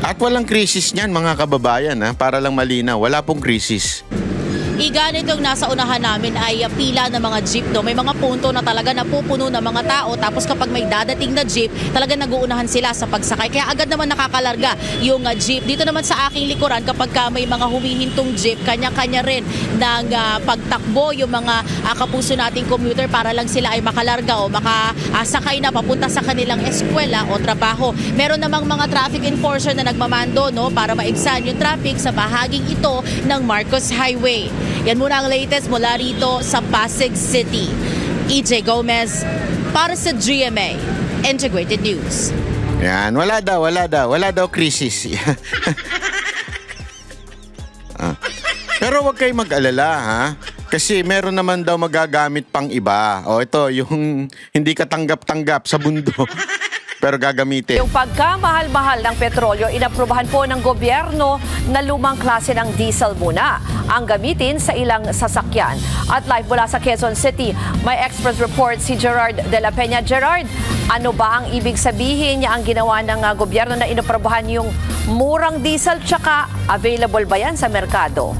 At walang krisis niyan, mga kababayan, para lang malinaw. Wala pong krisis. Igan itong nasa unahan namin ay pila ng mga jeep. May mga punto na talaga napupuno ng mga tao. Tapos kapag may dadating na jeep, talaga nag-uunahan sila sa pagsakay. Kaya agad naman nakakalarga yung jeep. Dito naman sa aking likuran, kapag may mga humihintong jeep, kanya-kanya rin ng pagtakbo yung mga kapuso nating commuter para lang sila ay makalarga o makasakay na papunta sa kanilang eskwela o trabaho. Meron namang mga traffic enforcer na nagmamando para maibsan yung traffic sa bahaging ito ng Marcos Highway. Yan muna ang latest mula rito sa Pasig City. EJ Gomez para sa GMA Integrated News. Yan, wala daw krisis. Pero wag kayong mag-alala, ha? Kasi meron naman daw magagamit pang iba. O ito, yung hindi ka tanggap-tanggap sa bundo. Pero gagamitin. Yung pagkamahal-mahal ng petrolyo, inaprubahan po ng gobyerno na lumang klase ng diesel muna ang gamitin sa ilang sasakyan. At live mula sa Quezon City, may express report si Gerard de la Peña. Gerard, ano ba ang ibig sabihin niya ang ginawa ng gobyerno na inaprubahan yung murang diesel, tsaka available ba yan sa merkado?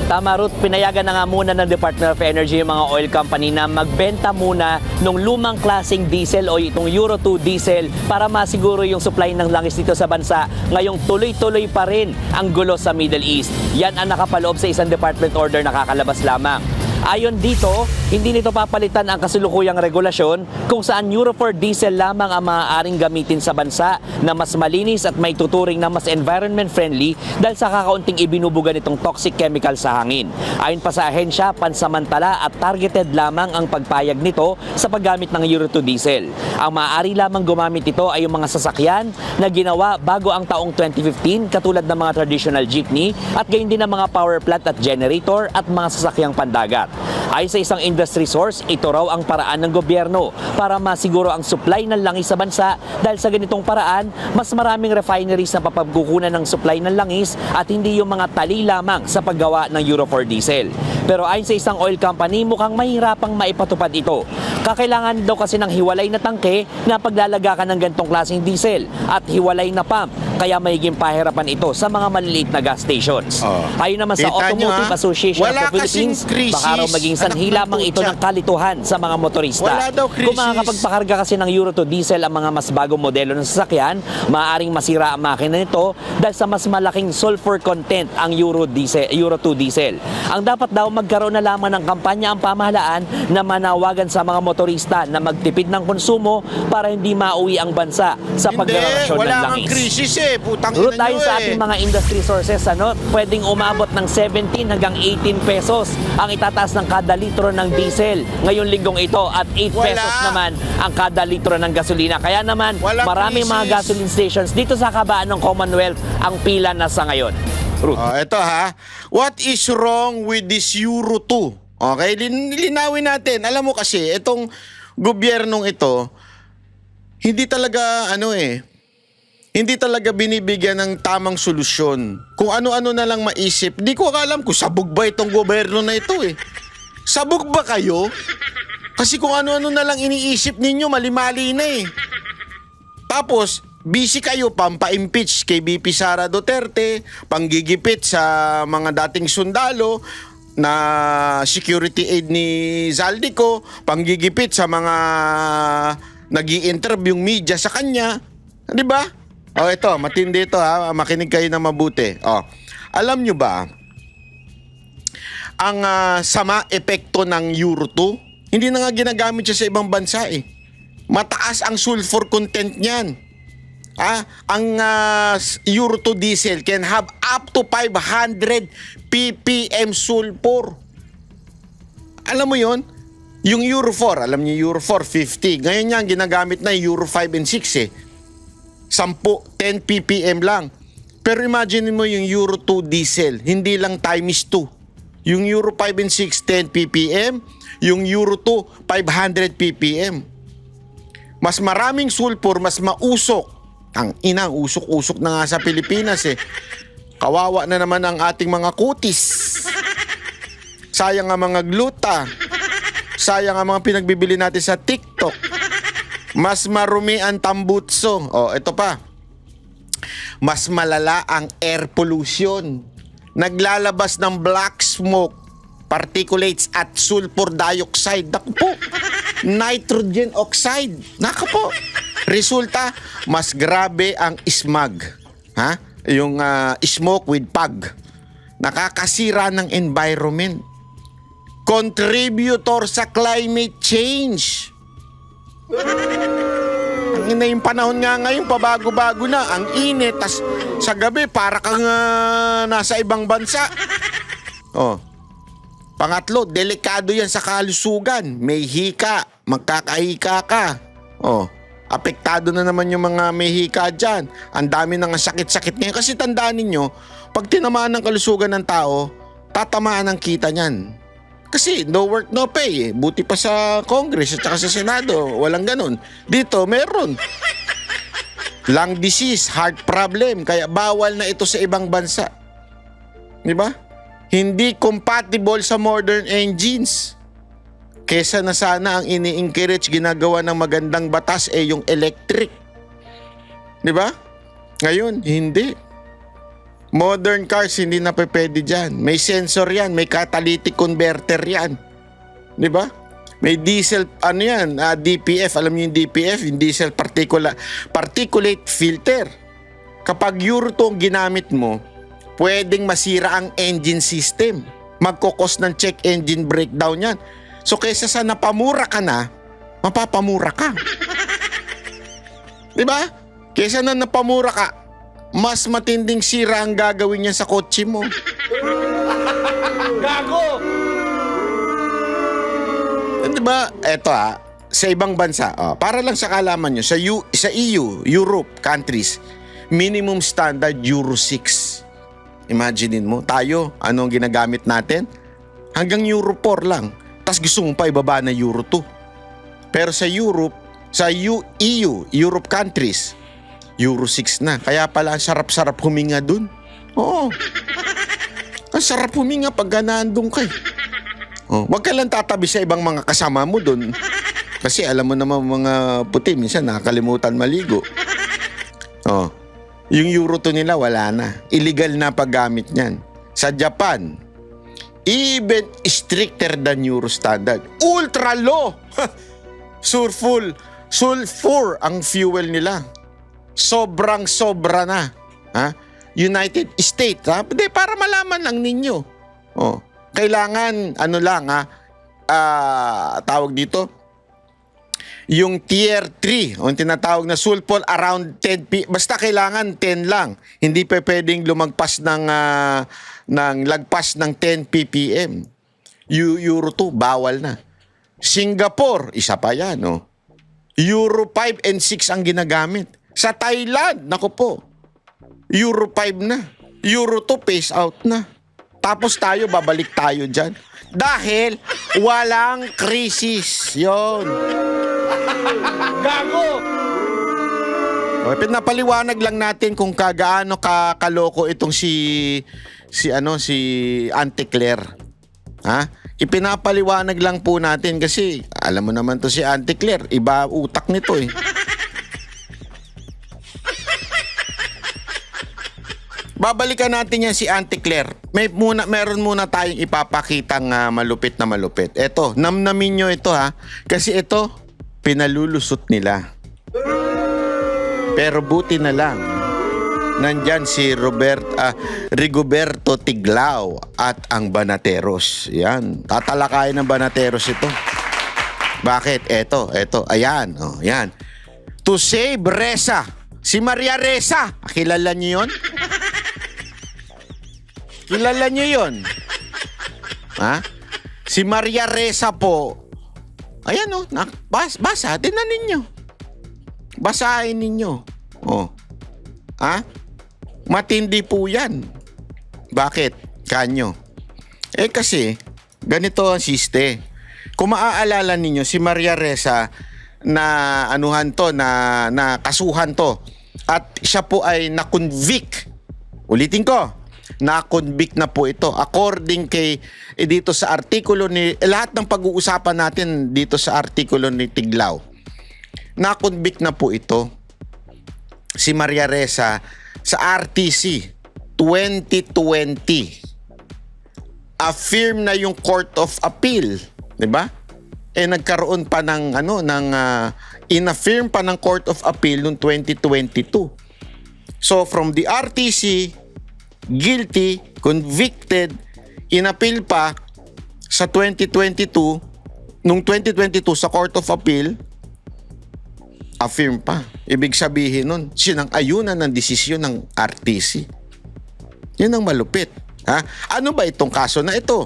Tama, Ruth, pinayagan na nga muna ng Department of Energy yung mga oil company na magbenta muna ng lumang klaseng diesel o itong Euro 2 diesel para masiguro yung supply ng langis dito sa bansa. Ngayong tuloy-tuloy pa rin ang gulo sa Middle East. Yan ang nakapaloob sa isang department order na kakalabas lamang. Ayon dito, hindi nito papalitan ang kasulukuyang regulasyon kung saan Euro 4 diesel lamang ang maaaring gamitin sa bansa na mas malinis at may tuturing na mas environment friendly dahil sa kakaunting ibinubuga nitong toxic chemical sa hangin. Ayon pa sa ahensya, pansamantala at targeted lamang ang pagpayag nito sa paggamit ng Euro 2 diesel. Ang maaari lamang gumamit ito ay yung mga sasakyan na ginawa bago ang taong 2015 katulad ng mga traditional jeepney at gayon din ng mga power plant at generator at mga sasakyang pandagat. Ayon sa isang industry source, ito raw ang paraan ng gobyerno para masiguro ang supply ng langis sa bansa dahil sa ganitong paraan, mas maraming refineries na papagkukunan ng supply ng langis at hindi yung mga tali lamang sa paggawa ng Euro 4 diesel. Pero ayon sa isang oil company, mukhang mahirapang maipatupad ito. Kakailangan daw kasi ng hiwalay na tangke na paglalagakan ng ganitong klaseng diesel at hiwalay na pump, kaya magiging pahirapan ito sa mga maliliit na gas stations. Ayon naman sa Kita nyo, Automotive ha? Association Wala of the Philippines, kasing krisis. baka raw maging sanhi Anak ng lamang ito putya. ng kalituhan sa mga motorista. Wala daw krisis. Kung makakapagpakarga kasi ng Euro 2 diesel ang mga mas bagong modelo ng sasakyan, maaaring masira ang makina nito dahil sa mas malaking sulfur content ang Euro 2 diesel. Ang dapat daw magkaroon na lamang ng kampanya ang pamahalaan na manawagan sa mga motorista na magtipid ng konsumo para hindi mauwi ang bansa sa pagrelasyon ng wala kang langis. krisis Putang Ruth, ina ayon nyo sa ating mga industry sources, pwedeng umabot ng 17 hanggang 18 pesos ang itataas ng kada litro ng diesel ngayong linggong ito at 8 pesos naman ang kada litro ng gasolina. Kaya naman, Walang maraming mga krisis. gasoline stations dito sa kabaan ng Commonwealth ang pila na sa ngayon. Ruth. Ito what is wrong with this Euro 2? Okay, linawin natin. Alam mo kasi, itong gobyernong ito, hindi talaga hindi talaga binibigyan ng tamang solusyon. Kung ano-ano na lang maisip, di ko alam kung sabog ba itong gobyerno na ito Sabog ba kayo? Kasi kung ano-ano na lang iniisip ninyo, mali-mali na Tapos, busy kayo pampa-impeach kay BP Sara Duterte, panggigipit sa mga dating sundalo na security aid ni Zaldico, panggigipit sa mga nag-i-interview yung media sa kanya. Di ba? Ito, matindi ito makinig kayo na mabuti. Alam nyo ba, ang sama epekto ng Euro 2, hindi na nga ginagamit siya sa ibang bansa Mataas ang sulfur content niyan. Ang Euro 2 diesel can have up to 500 ppm sulfur. Alam mo yon? Yung Euro 4, alam niyo Euro 4, 50. Ngayon yan, ginagamit na Euro 5 and 6 10 ppm lang. Pero imagine mo yung Euro 2 diesel, hindi lang times 2. Yung Euro 5 and 6, 10 ppm. Yung Euro 2, 500 ppm. Mas maraming sulfur, mas mausok. Ang inang usok-usok na nga sa Pilipinas Kawawa na naman ang ating mga kutis. Sayang ang mga gluta. Sayang ang mga pinagbibili natin sa TikTok. Mas marumi ang tambutso. Ito pa. Mas malala ang air pollution. Naglalabas ng black smoke, particulates at sulfur dioxide. Naku po. Nitrogen oxide. Naku po. Resulta, mas grabe ang smog. Yung smoke with fog. Nakakasira ng environment. Contributor sa climate change. Yung panahon nga ngayon, pabago-bago na. Ang init, tas sa gabi, para kang nasa ibang bansa. Pangatlo, delikado yan sa kalusugan. May hika, magkakahika ka. Apektado na naman yung mga may hika dyan. Ang dami ng sakit-sakit ngayon. Kasi tandaan ninyo, pag tinamaan ng kalusugan ng tao, tatamaan ang kita niyan. Kasi no work, no pay. Buti pa sa Congress at saka sa Senado. Walang ganun. Dito, meron. Lung disease, heart problem. Kaya bawal na ito sa ibang bansa. Di ba? Hindi compatible sa modern engines. Kesa na sana ang ini-encourage ginagawa ng magandang batas yung electric. Di ba? Ngayon, hindi. Modern cars, hindi na pwede dyan. May sensor yan, may catalytic converter yan. Di ba? May diesel, ano yan, DPF. Alam niyo yung DPF, yung diesel particulate filter. Kapag Euro 2 ang ginamit mo, pwedeng masira ang engine system. Magkukos ng check engine breakdown yan. So kaysa sa napamura ka na, mapapamura ka. Di ba? Kaysa na napamura ka, mas matinding sira ang gagawin niya sa kotse mo. Gago! Di ba? Eto sa ibang bansa, para lang sa kalaman nyo, sa EU, Europe countries, minimum standard Euro 6. Imaginein mo, tayo, anong ginagamit natin? Hanggang Euro 4 lang. Tapos gusto mo pa ibaba na Euro 2. Pero sa Europe, sa EU, Europe countries, Euro 6 na. Kaya pala, sarap-sarap huminga dun. Oo. Ang sarap huminga pag nandun ka. Huwag ka lang tatabi sa ibang mga kasama mo dun. Kasi alam mo naman mga puti, minsan nakakalimutan maligo. Yung Euro 2 nila, wala na. Illegal na paggamit niyan. Sa Japan, even stricter than Euro standard. Ultra low! Sulfur ang fuel nila. Sobrang-sobra na. United States. Para malaman lang ninyo. Kailangan, tawag dito, yung tier 3, o tinatawag na sulfur around 10 basta kailangan 10 lang. Hindi pa pwedeng lumagpas ng lagpas ng 10 ppm. Euro 2, bawal na. Singapore, isa pa yan. Euro 5 and 6 ang ginagamit. Sa Thailand, naku po, Euro 5 na. Euro 2, phase out na. Tapos tayo, babalik tayo dyan. Dahil walang krisis. Yon. Gago! Pinapaliwanag lang natin kung kagaano kaloko itong si Auntie Claire. Ipinapaliwanag lang po natin kasi alam mo naman to si Auntie Claire, iba utak nito eh. Babalikan natin yan si Auntie Claire. Meron muna tayong ipapakitang malupit na malupit. Eto, namnamin nyo ito kasi ito, pinalulusot nila. Pero buti na lang, nandyan si Rigoberto Tiglao at ang Banateros. Yan, tatalakayin ng Banateros ito. Bakit? Eto, ayan, yan. To save Reza, si Maria Reza. Kilala niyo yun? Kilala niyo yun? Si Maria Reza po. Ayan basa, tinan ninyo. Basahin ninyo. Matindi po yan. Bakit? Kanyo. Kasi, ganito ang siste. Kung maaalala ninyo, si Maria Reza na kasuhan to. At siya po ay na-convict. Ulitin ko. Na-convict na po ito. According kay dito sa artikulo lahat ng pag-uusapan natin dito sa artikulo ni Tiglao. Na-convict na po ito si Maria Reza sa RTC 2020. Affirm na yung Court of Appeal, 'di ba? Nagkaroon pa ng inaffirm pa ng Court of Appeal noong 2022. So from the RTC, guilty, convicted, inappeal pa sa 2022, nung 2022 sa Court of Appeal, affirm pa. Ibig sabihin nun, sinang-ayunan ng desisyon ng RTC. Yun ang malupit. Ano ba itong kaso na ito?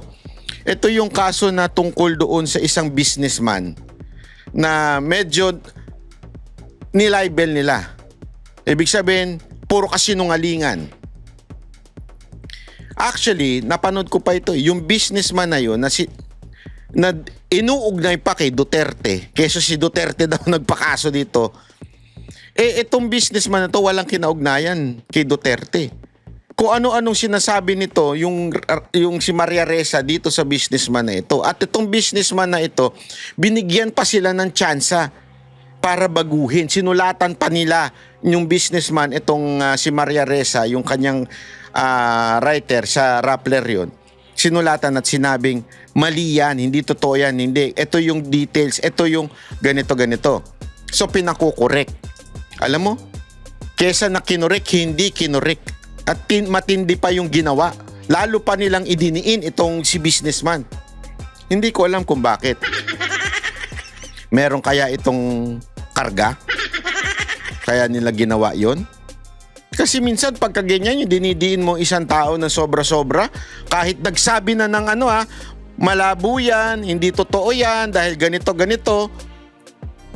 Ito yung kaso na tungkol doon sa isang businessman na medyo nilibel nila. Ibig sabihin, puro kasinungalingan. Actually, napanood ko pa ito. Yung businessman na yun, na inuugnay pa kay Duterte. Keso si Duterte daw nagpakaso dito. Itong businessman na to walang kinaugnayan kay Duterte. Kung ano-anong sinasabi nito, yung si Maria Reza dito sa businessman na ito. At itong businessman na ito, binigyan pa sila ng tsansa para baguhin. Sinulatan pa nila yung businessman, itong si Maria Ressa, yung kanyang writer sa Rappler yun. Sinulatan at sinabing, mali yan, hindi totoo yan, hindi. Ito yung details, ito yung ganito. So pinakukorek. Alam mo, kesa na kinorek, hindi kinorek. At matindi pa yung ginawa. Lalo pa nilang idiniin itong si businessman. Hindi ko alam kung bakit. Meron kaya itong karga? Kaya nila ginawa yon? Kasi minsan pagka ganyan yung dinidiin mo isang tao na sobra-sobra, kahit nagsabi na ng malabo yan, hindi totoo yan, dahil ganito,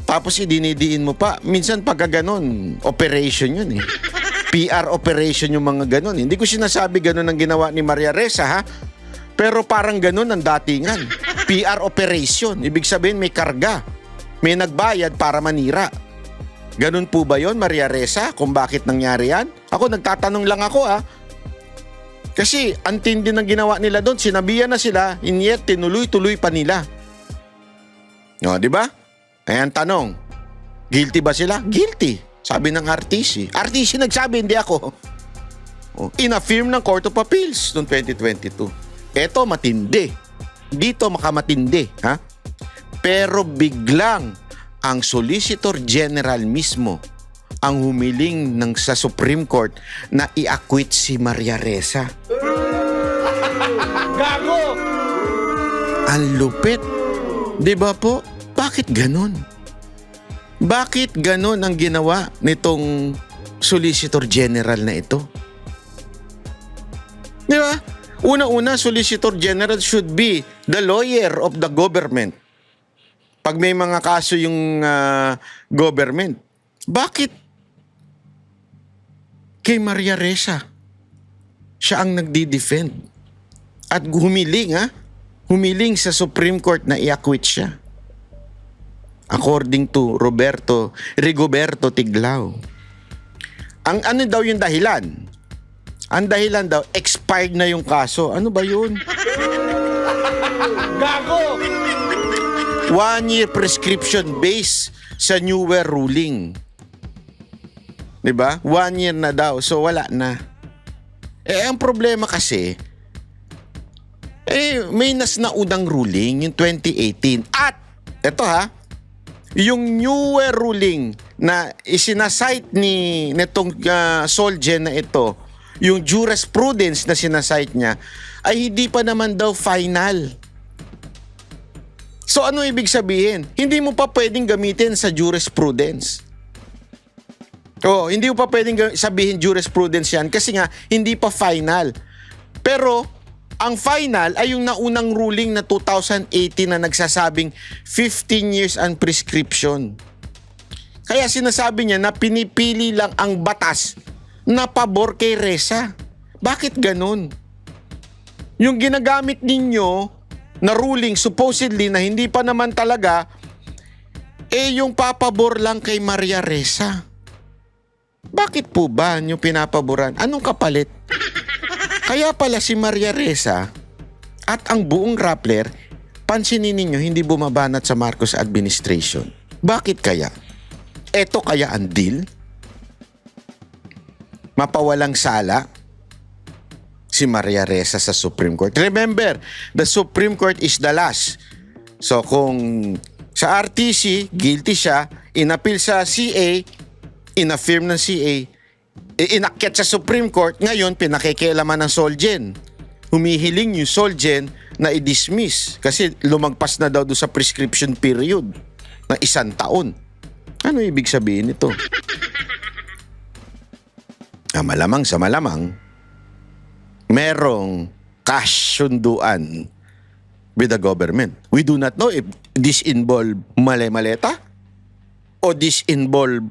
tapos idinidiin mo pa. Minsan pagka ganon, operation yun eh. PR operation yung mga ganon. Hindi ko sinasabi ganon ang ginawa ni Maria Ressa, ha? Pero parang ganon ang datingan. PR operation. Ibig sabihin may karga. May nagbayad para manira. Ganon po ba yon, Maria Ressa? Kung bakit nangyari yan? Ako, nagtatanong lang ako, ha? Kasi ang tindi ng ginawa nila doon. Sinabihan na sila, yet tinuloy-tuloy pa nila. O, di ba? Ayan, tanong. Guilty ba sila? Guilty. Sabi ng RTC. RTC nagsabi, hindi ako. O, in-affirm ng Court of Appeals noong 2022. Eto, matindi. Dito makamatindi, ha? Pero biglang ang Solicitor General mismo ang humiling sa Supreme Court na i-acquit si Maria Ressa. Gago! Ang lupit. Di ba po? Bakit ganon? Bakit ganon ang ginawa nitong Solicitor General na ito? Di ba? Una-una, Solicitor General should be the lawyer of the government. Pag may mga kaso yung government, bakit kay Maria Ressa siya ang nagdi-defend? At humiling sa Supreme Court na i-acquit siya. According to Rigoberto Tiglao. Ang ano daw yung dahilan? Ang dahilan daw, expired na yung kaso. Ano ba yun? Gago! 1-year prescription based sa newer ruling. Diba? 1 year na daw. So, wala na. Ang problema kasi, may naunang ruling, yung 2018. At, eto yung newer ruling na isinasite nitong Solgen na ito, yung jurisprudence na sinasite niya, ay hindi pa naman daw final. So ano ibig sabihin? Hindi mo pa pwedeng gamitin sa jurisprudence. Hindi mo pa pwedeng sabihin jurisprudence yan kasi nga hindi pa final. Pero ang final ay yung naunang ruling na 2018 na nagsasabing 15 years ang prescription. Kaya sinasabi niya na pinipili lang ang batas na pabor kay Ressa. Bakit ganun? Yung ginagamit ninyo na ruling supposedly na hindi pa naman talaga, yung papabor lang kay Maria Ressa. Bakit po ba nyo pinapaboran? Anong kapalit? Kaya pala si Maria Ressa at ang buong Rappler, pansinin ninyo, hindi bumabanat sa Marcos administration. Bakit kaya? Eto kaya ang deal? Mapawalang sala si Maria Ressa sa Supreme Court. Remember, the Supreme Court is the last. So kung sa RTC, guilty siya, inappeal sa CA, inaffirm ng CA, inakyat sa Supreme Court, ngayon pinakikialaman ng Solgen. Humihiling yung Solgen na i-dismiss kasi lumagpas na daw doon sa prescription period na 1 taon. Ano ibig sabihin nito? Malamang sa malamang, merong cash sunduan with the government. We do not know if this involve male-maleta o this involve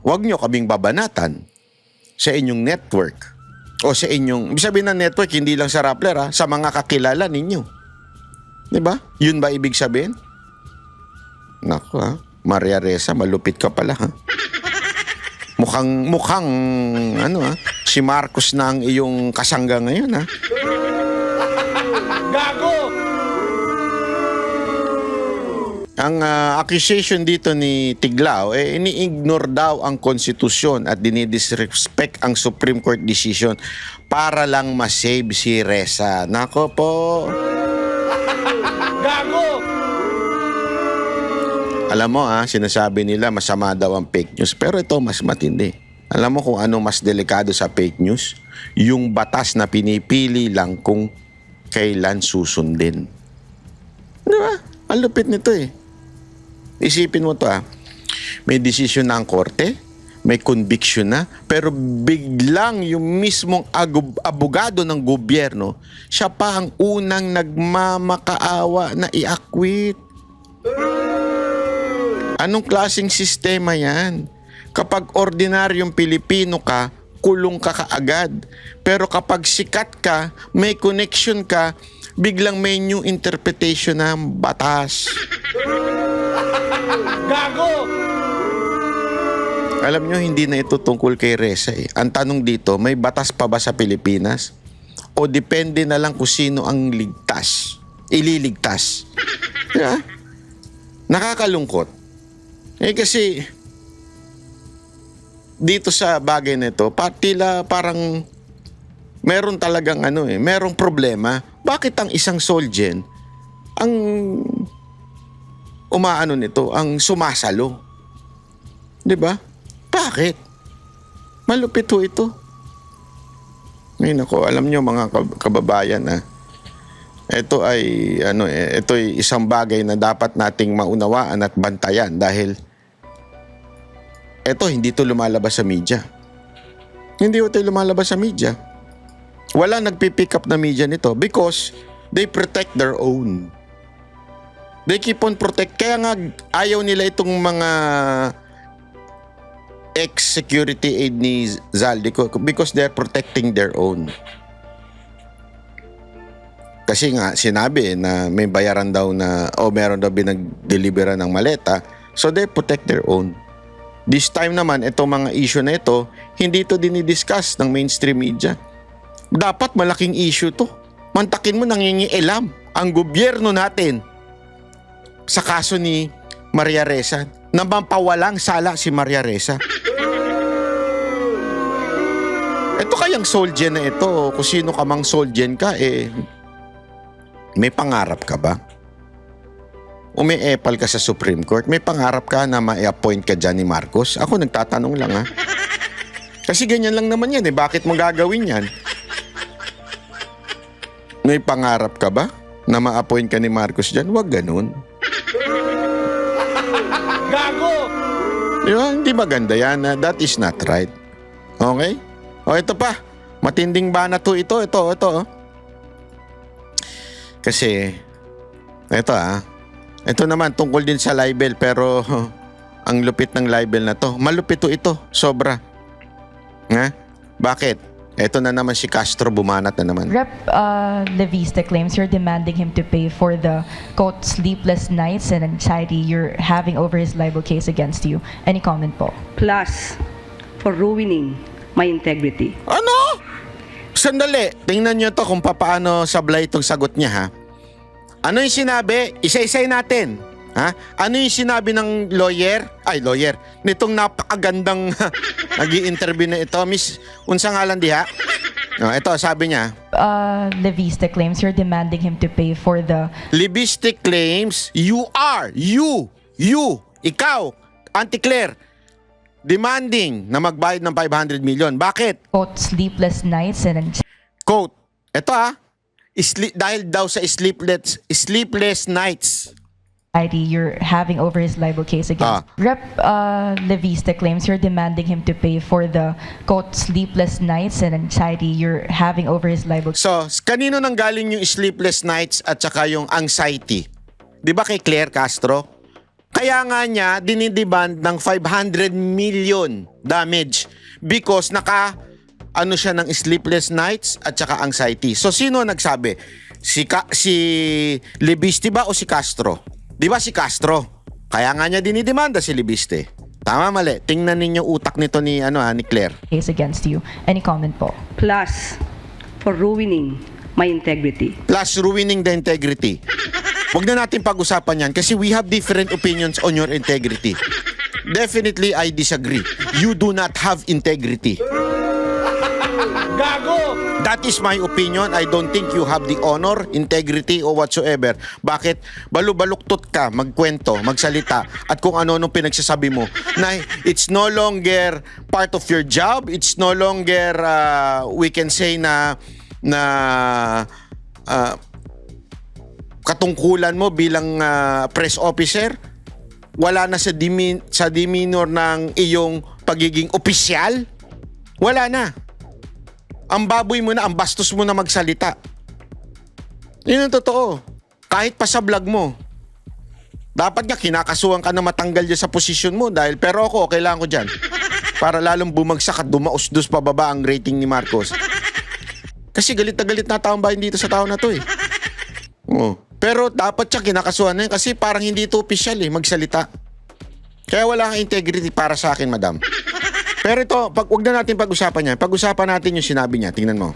wag nyo kaming babanatan sa inyong network o sa inyong, ibig sabihin ng network, hindi lang sa Rappler, sa mga kakilala ninyo. Diba? Yun ba ibig sabihin? Naku, Maria Ressa, malupit ka pala, Mukhang si Marcos na ang iyong kasangga ngayon, Gago! Ang accusation dito ni Tiglao, ini-ignore daw ang konstitusyon at dinidisrespect ang Supreme Court decision para lang ma-save si Reza. Nako po. Gago! Alam mo sinasabi nila masama daw ang fake news. Pero ito mas matindi. Alam mo kung ano mas delikado sa fake news? Yung batas na pinipili lang kung kailan susundin. Di ba? Ang lupit nito Isipin mo to May desisyon na ang korte, may conviction na, pero biglang yung mismong abogado ng gobyerno, siya pa ang unang nagmamakaawa na i-acquit. Anong klaseng sistema yan? Kapag ordinaryong Pilipino ka, kulong ka kaagad. Pero kapag sikat ka, may connection ka, biglang may new interpretation ng batas. Gago! Alam nyo, hindi na ito tungkol kay Reza Ang tanong dito, may batas pa ba sa Pilipinas? O depende na lang kung sino ang ililigtas? Yeah. Nakakalungkot. Kasi dito sa bagay na ito, tila parang meron talagang merong problema. Bakit ang isang Solgen ang ang sumasalo? 'Di ba? Bakit? Malupit ito. Ngayon alam nyo mga kababayan ito ay ito ay isang bagay na dapat nating maunawaan at bantayan dahil hindi ito lumalabas sa media. Hindi ito lumalabas sa media. Wala nagpipick up na media nito because they protect their own. They keep on protect. Kaya nga ayaw nila itong mga ex-security aid ni Zaldico because they're protecting their own. Kasi nga sinabi na may bayaran daw meron daw binag-delivera ng maleta, so they protect their own. This time naman, itong mga issue na ito, hindi ito dinidiscuss ng mainstream media. Dapat malaking issue to. Mantakin mo nangingialam ang gobyerno natin sa kaso ni Maria Reza na mampawalang sala si Maria Reza. Ito kayang Solgen na ito, kung sino ka mang Solgen ka, may pangarap ka ba? O may epal ka sa Supreme Court? May pangarap ka na ma-appoint ka dyan ni Marcos? Ako nagtatanong lang Kasi ganyan lang naman yan Bakit mo gagawin yan? May pangarap ka ba na ma-appoint ka ni Marcos dyan? Huwag ganun. Gago! Diba? Hindi maganda yan. That is not right. Okay? O ito pa. Matinding bana to ito. Kasi ito naman tungkol din sa libel pero ang lupit ng libel na to. Malupit ito. Sobra. Bakit? Ito na naman si Castro, bumanat na naman. Rep. Leviste claims you're demanding him to pay for the, quote, sleepless nights and anxiety you're having over his libel case against you. Any comment po? Plus, for ruining my integrity. Ano? Sandali. Tingnan nyo to kung paano sablay itong sagot niya Ano yung sinabi? Isa-isay natin. Ano yung sinabi ng lawyer? Nitong napakagandang nag-i-interview na ito. Miss, unsa ngalan diha? Ito, sabi niya. Leviste claims you're demanding him to pay for the... Leviste claims ikaw, Auntie Claire, demanding na magbayad ng 500 million. Bakit? Quote, sleepless nights and anxiety. Quote, ito dahil daw sa sleepless nights you're having over his libel case against. Rep. Leviste claims you're demanding him to pay for the, quote, sleepless nights and anxiety you're having over his libel. So, kanino nang galing yung sleepless nights at saka yung anxiety? Di ba kay Claire Castro? Kaya nga niya dinidemand ng 500 million damage because siya ng sleepless nights at saka anxiety. So, sino nagsabi? Si Leviste ba o si Castro? Di ba si Castro? Kaya nga niya dinidemanda si Leviste. Tama, mali. Tingnan ninyo utak nito ni Claire. Case against you. Any comment po? Plus, for ruining my integrity. Plus ruining the integrity. Wag na natin pag-usapan yan kasi we have different opinions on your integrity. Definitely, I disagree. You do not have integrity. Gago! That is my opinion. I don't think you have the honor, integrity, or whatsoever. Bakit? Balubaluktot ka, magkwento, magsalita, at kung ano-anong pinagsasabi mo na it's no longer part of your job, it's no longer, we can say na katungkulan mo bilang press officer. Wala na sa demeanor ng iyong pagiging opisyal. Wala na. Ang baboy mo na, ang bastos mo na magsalita. Yun ang totoo. Kahit pa sa vlog mo. Dapat nga kinakasuhan ka na matanggal dyan sa posisyon mo dahil pero ako, okay lang ko dyan. Para lalong bumagsak at dumausdos pababa ang rating ni Marcos. Kasi galit na taong bayan dito sa tao na to eh. Oh. Pero dapat siya kinakasuhan na yun kasi parang hindi ito opisyal eh, magsalita. Kaya wala kang integrity para sa akin, madam. Pero ito, wag na natin pag-usapan yan. Pag-usapan natin yung sinabi niya. Tingnan mo.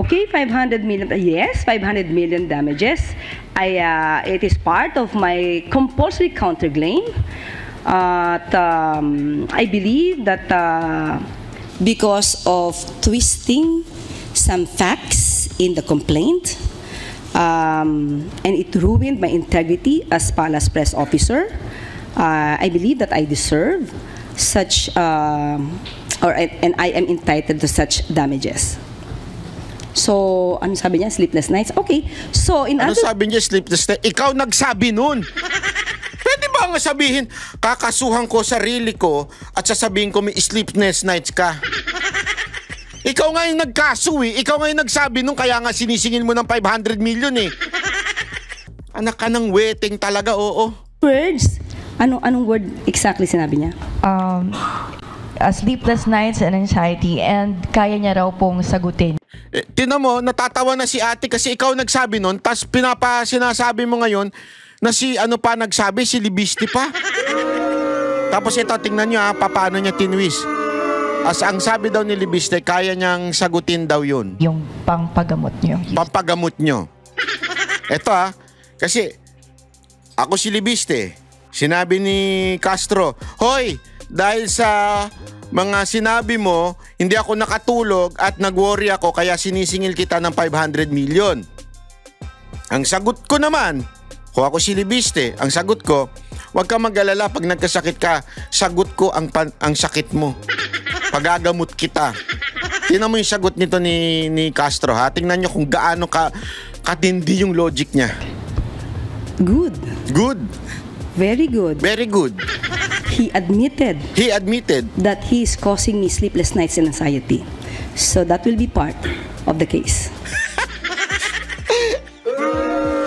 Okay, 500 million. Yes, 500 million damages. It is part of my compulsory counterclaim. I believe that Because of twisting some facts in the complaint, and it ruined my integrity as palace press officer. I believe that I deserve such, and I am entitled to such damages. So, ano sabi niya? Sleepless nights? Okay. So, Ano sabi niya, sleepless nights? Ikaw nagsabi nun. Pwede ba nga sabihin, kakasuhan ko sarili ko at sasabihin ko may sleepless nights ka? Ikaw nga yung nagkaso eh. Ikaw nga yung nagsabi nung kaya nga sinisingil mo ng 500 million eh. Anak ka ng weteng talaga, oo. Words? Anong word exactly sinabi niya? Sleepless nights and anxiety, and kaya niya raw pong sagutin. Tinan mo, natatawa na si ate kasi ikaw nagsabi nun, tas sinasabi mo ngayon na si ano pa nagsabi, si Libiste pa. Tapos ito, tingnan nyo paano niya tinwis. As ang sabi daw ni Libiste, kaya niyang sagutin daw yun. Yung pampagamot niyo. Pampagamot nyo. Ito kasi ako si Libiste. Sinabi ni Castro, hoy, dahil sa mga sinabi mo, hindi ako nakatulog at nag-worry ako kaya sinisingil kita ng 500 million. Ang sagot ko naman, kung ako si Libiste, ang sagot ko, huwag kang mag-alala pag nagkasakit ka, sagot ko ang sakit mo. Pagagamot kita. Tingnan mo yung sagot nito ni Castro ha. Tingnan nyo kung gaano katindi yung logic niya. Good. Good. Very good. Very good. He admitted that he is causing me sleepless nights and anxiety. So that will be part of the case.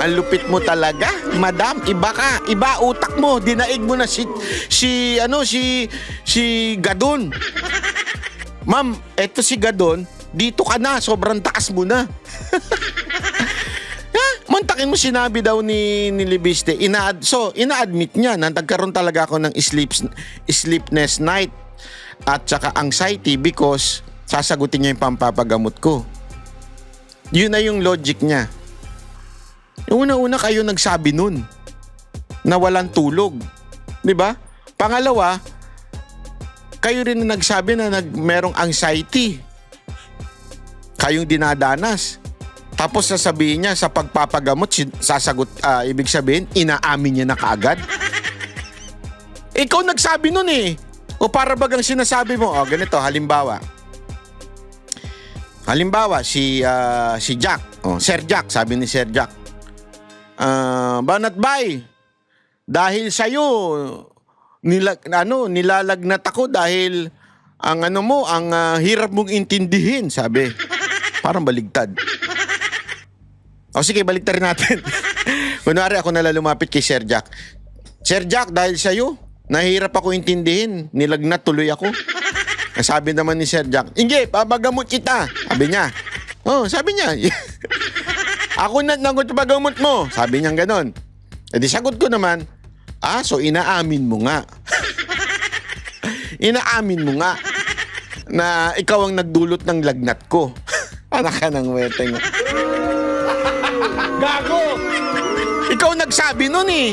Ang lupit mo talaga, madam. Iba ka. Iba utak mo. Dinaig mo na si Gadon. Ma'am, eto si Gadon. Dito ka na. Sobrang taas mo na. Mantakin mo sinabi daw ni Libiste. Ina-admit niya na nagkaroon talaga ako ng sleepless night at saka anxiety because sasagutin niya yung pampapagamot ko. Yun na yung logic niya. Una-una kayo nagsabi nun na walang tulog. Di ba? Pangalawa, kayo rin na nagsabi na merong anxiety. Kayong dinadanas. Tapos sasabihin niya sa pagpapagamot, ibig sabihin, inaamin niya na kaagad. Ikaw nagsabi nun eh. O para bagang sinasabi mo, ganito, halimbawa. Si Jack, Sir Jack, sabi ni Sir Jack. Banat Bay, dahil sa'yo, nilalagnat ako dahil ang hirap mong intindihin, sabi. Parang baligtad. Sige, baligtarin natin. Kunwari ako nalalumapit kay Sir Jack. Sir Jack, dahil sa'yo, nahihirap ako intindihin. Nilagnat tuloy ako. Sabi naman ni Sir Jack, hindi, papagamot kita. Sabi niya. Sabi niya. Ako na pagamot mo. Sabi niya ganon. E di sagot ko naman, so inaamin mo nga. Inaamin mo nga na ikaw ang nagdulot ng lagnat ko. Anak ka ng weteng. Gago! Ikaw nagsabi nun eh.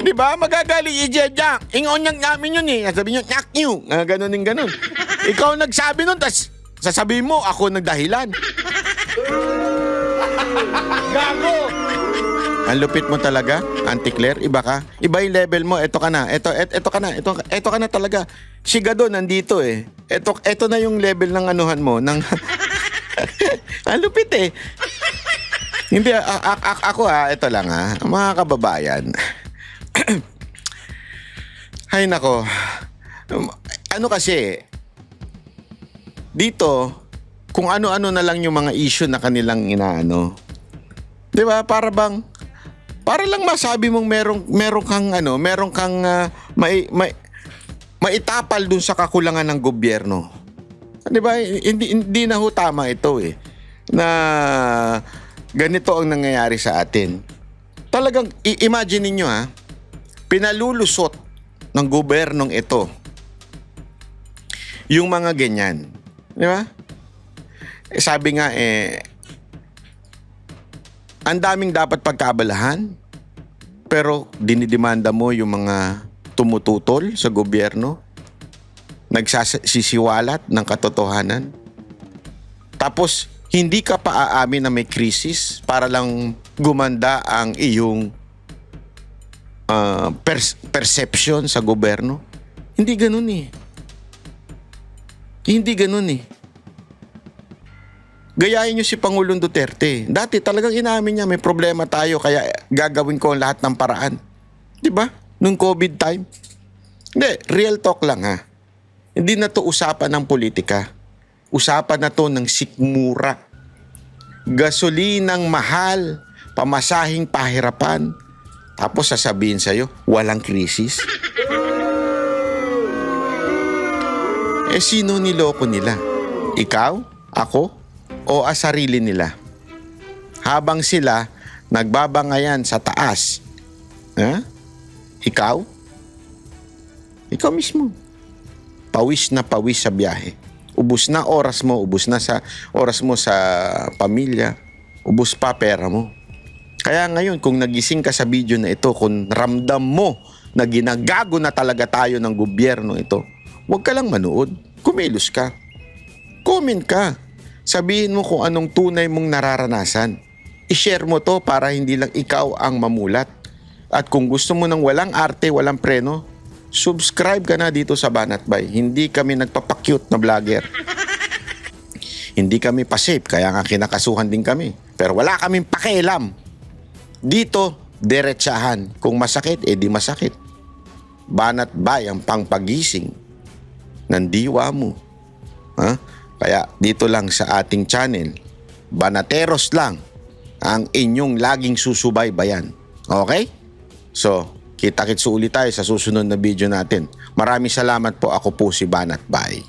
Di ba? Magagaling i-jejak. Ingonyang namin yun eh. Sabi nyo, nyak nyo. Ganon yung ganon. Ikaw nagsabi nun, tas sasabihin mo, ako nagdahilan. Gago! Ang lupit mo talaga, Auntie Claire. Iba ka. Iba yung level mo. Eto ka na. Eto ka na. Eto ka na talaga. Si Gado nandito eh. Eto na yung level ng anuhan mo. Ng ang lupit eh. Hindi, ako ito lang mga kababayan. Ay nako. Ano kasi, dito, kung ano-ano na lang yung mga issue na kanilang inaano. 'Di ba? Para lang masabi mong meron kang maitapal dun sa kakulangan ng gobyerno. 'Di ba? Hindi na ho tama ito eh. Na ganito ang nangyayari sa atin. Talagang imagine niyo pinalulusot ng gobyernong ito yung mga ganyan. 'Di ba? Sabi nga ang daming dapat pagkaabalahan, pero dinidemanda mo yung mga tumututol sa gobyerno, nagsasisiwalat ng katotohanan. Tapos hindi ka pa aamin na may krisis para lang gumanda ang iyong perception sa gobyerno. Hindi ganun eh. Hindi ganun eh. Gayahin nyo si Pangulong Duterte. Dati talagang inamin niya may problema tayo kaya gagawin ko ang lahat ng paraan. 'Di ba? Nung COVID time. Hindi, real talk lang Hindi na to usapan ng politika. Usapan na to ng sikmura. Gasolinang mahal, pamasahing pahirapan. Tapos sasabihin sa'yo, walang krisis. Sino niloko nila? Ikaw? Ako? O sarili nila? Habang sila nagbabangayan sa taas. Ikaw? Ikaw mismo. Pawis na pawis sa biyahe. Ubus na oras mo, ubus na sa oras mo sa pamilya, ubus pa pera mo. Kaya ngayon, kung nagising ka sa video na ito, kung ramdam mo na ginagago na talaga tayo ng gobyerno ito, huwag ka lang manood. Kumilos ka. Comment ka. Sabihin mo kung anong tunay mong nararanasan. I-share mo to para hindi lang ikaw ang mamulat. At kung gusto mo ng walang arte, walang preno, subscribe ka na dito sa Banat Bay. Hindi kami nagpapakyut na vlogger. Hindi kami pa-safe, kaya nga kinakasuhan din kami. Pero wala kaming pakialam. Dito, diretsahan. Kung masakit, di masakit. Banat Bay ang pangpagising ng diwa mo. Kaya dito lang sa ating channel, Banateros lang ang inyong laging susubaybayan. Okay? So, kita-kits ulit tayo sa susunod na video natin. Maraming salamat po. Ako po si Banat Bay.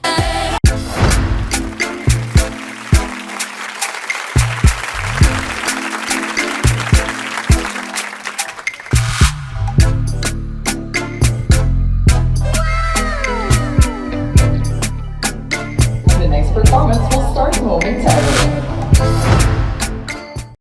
The next performance will start momentarily.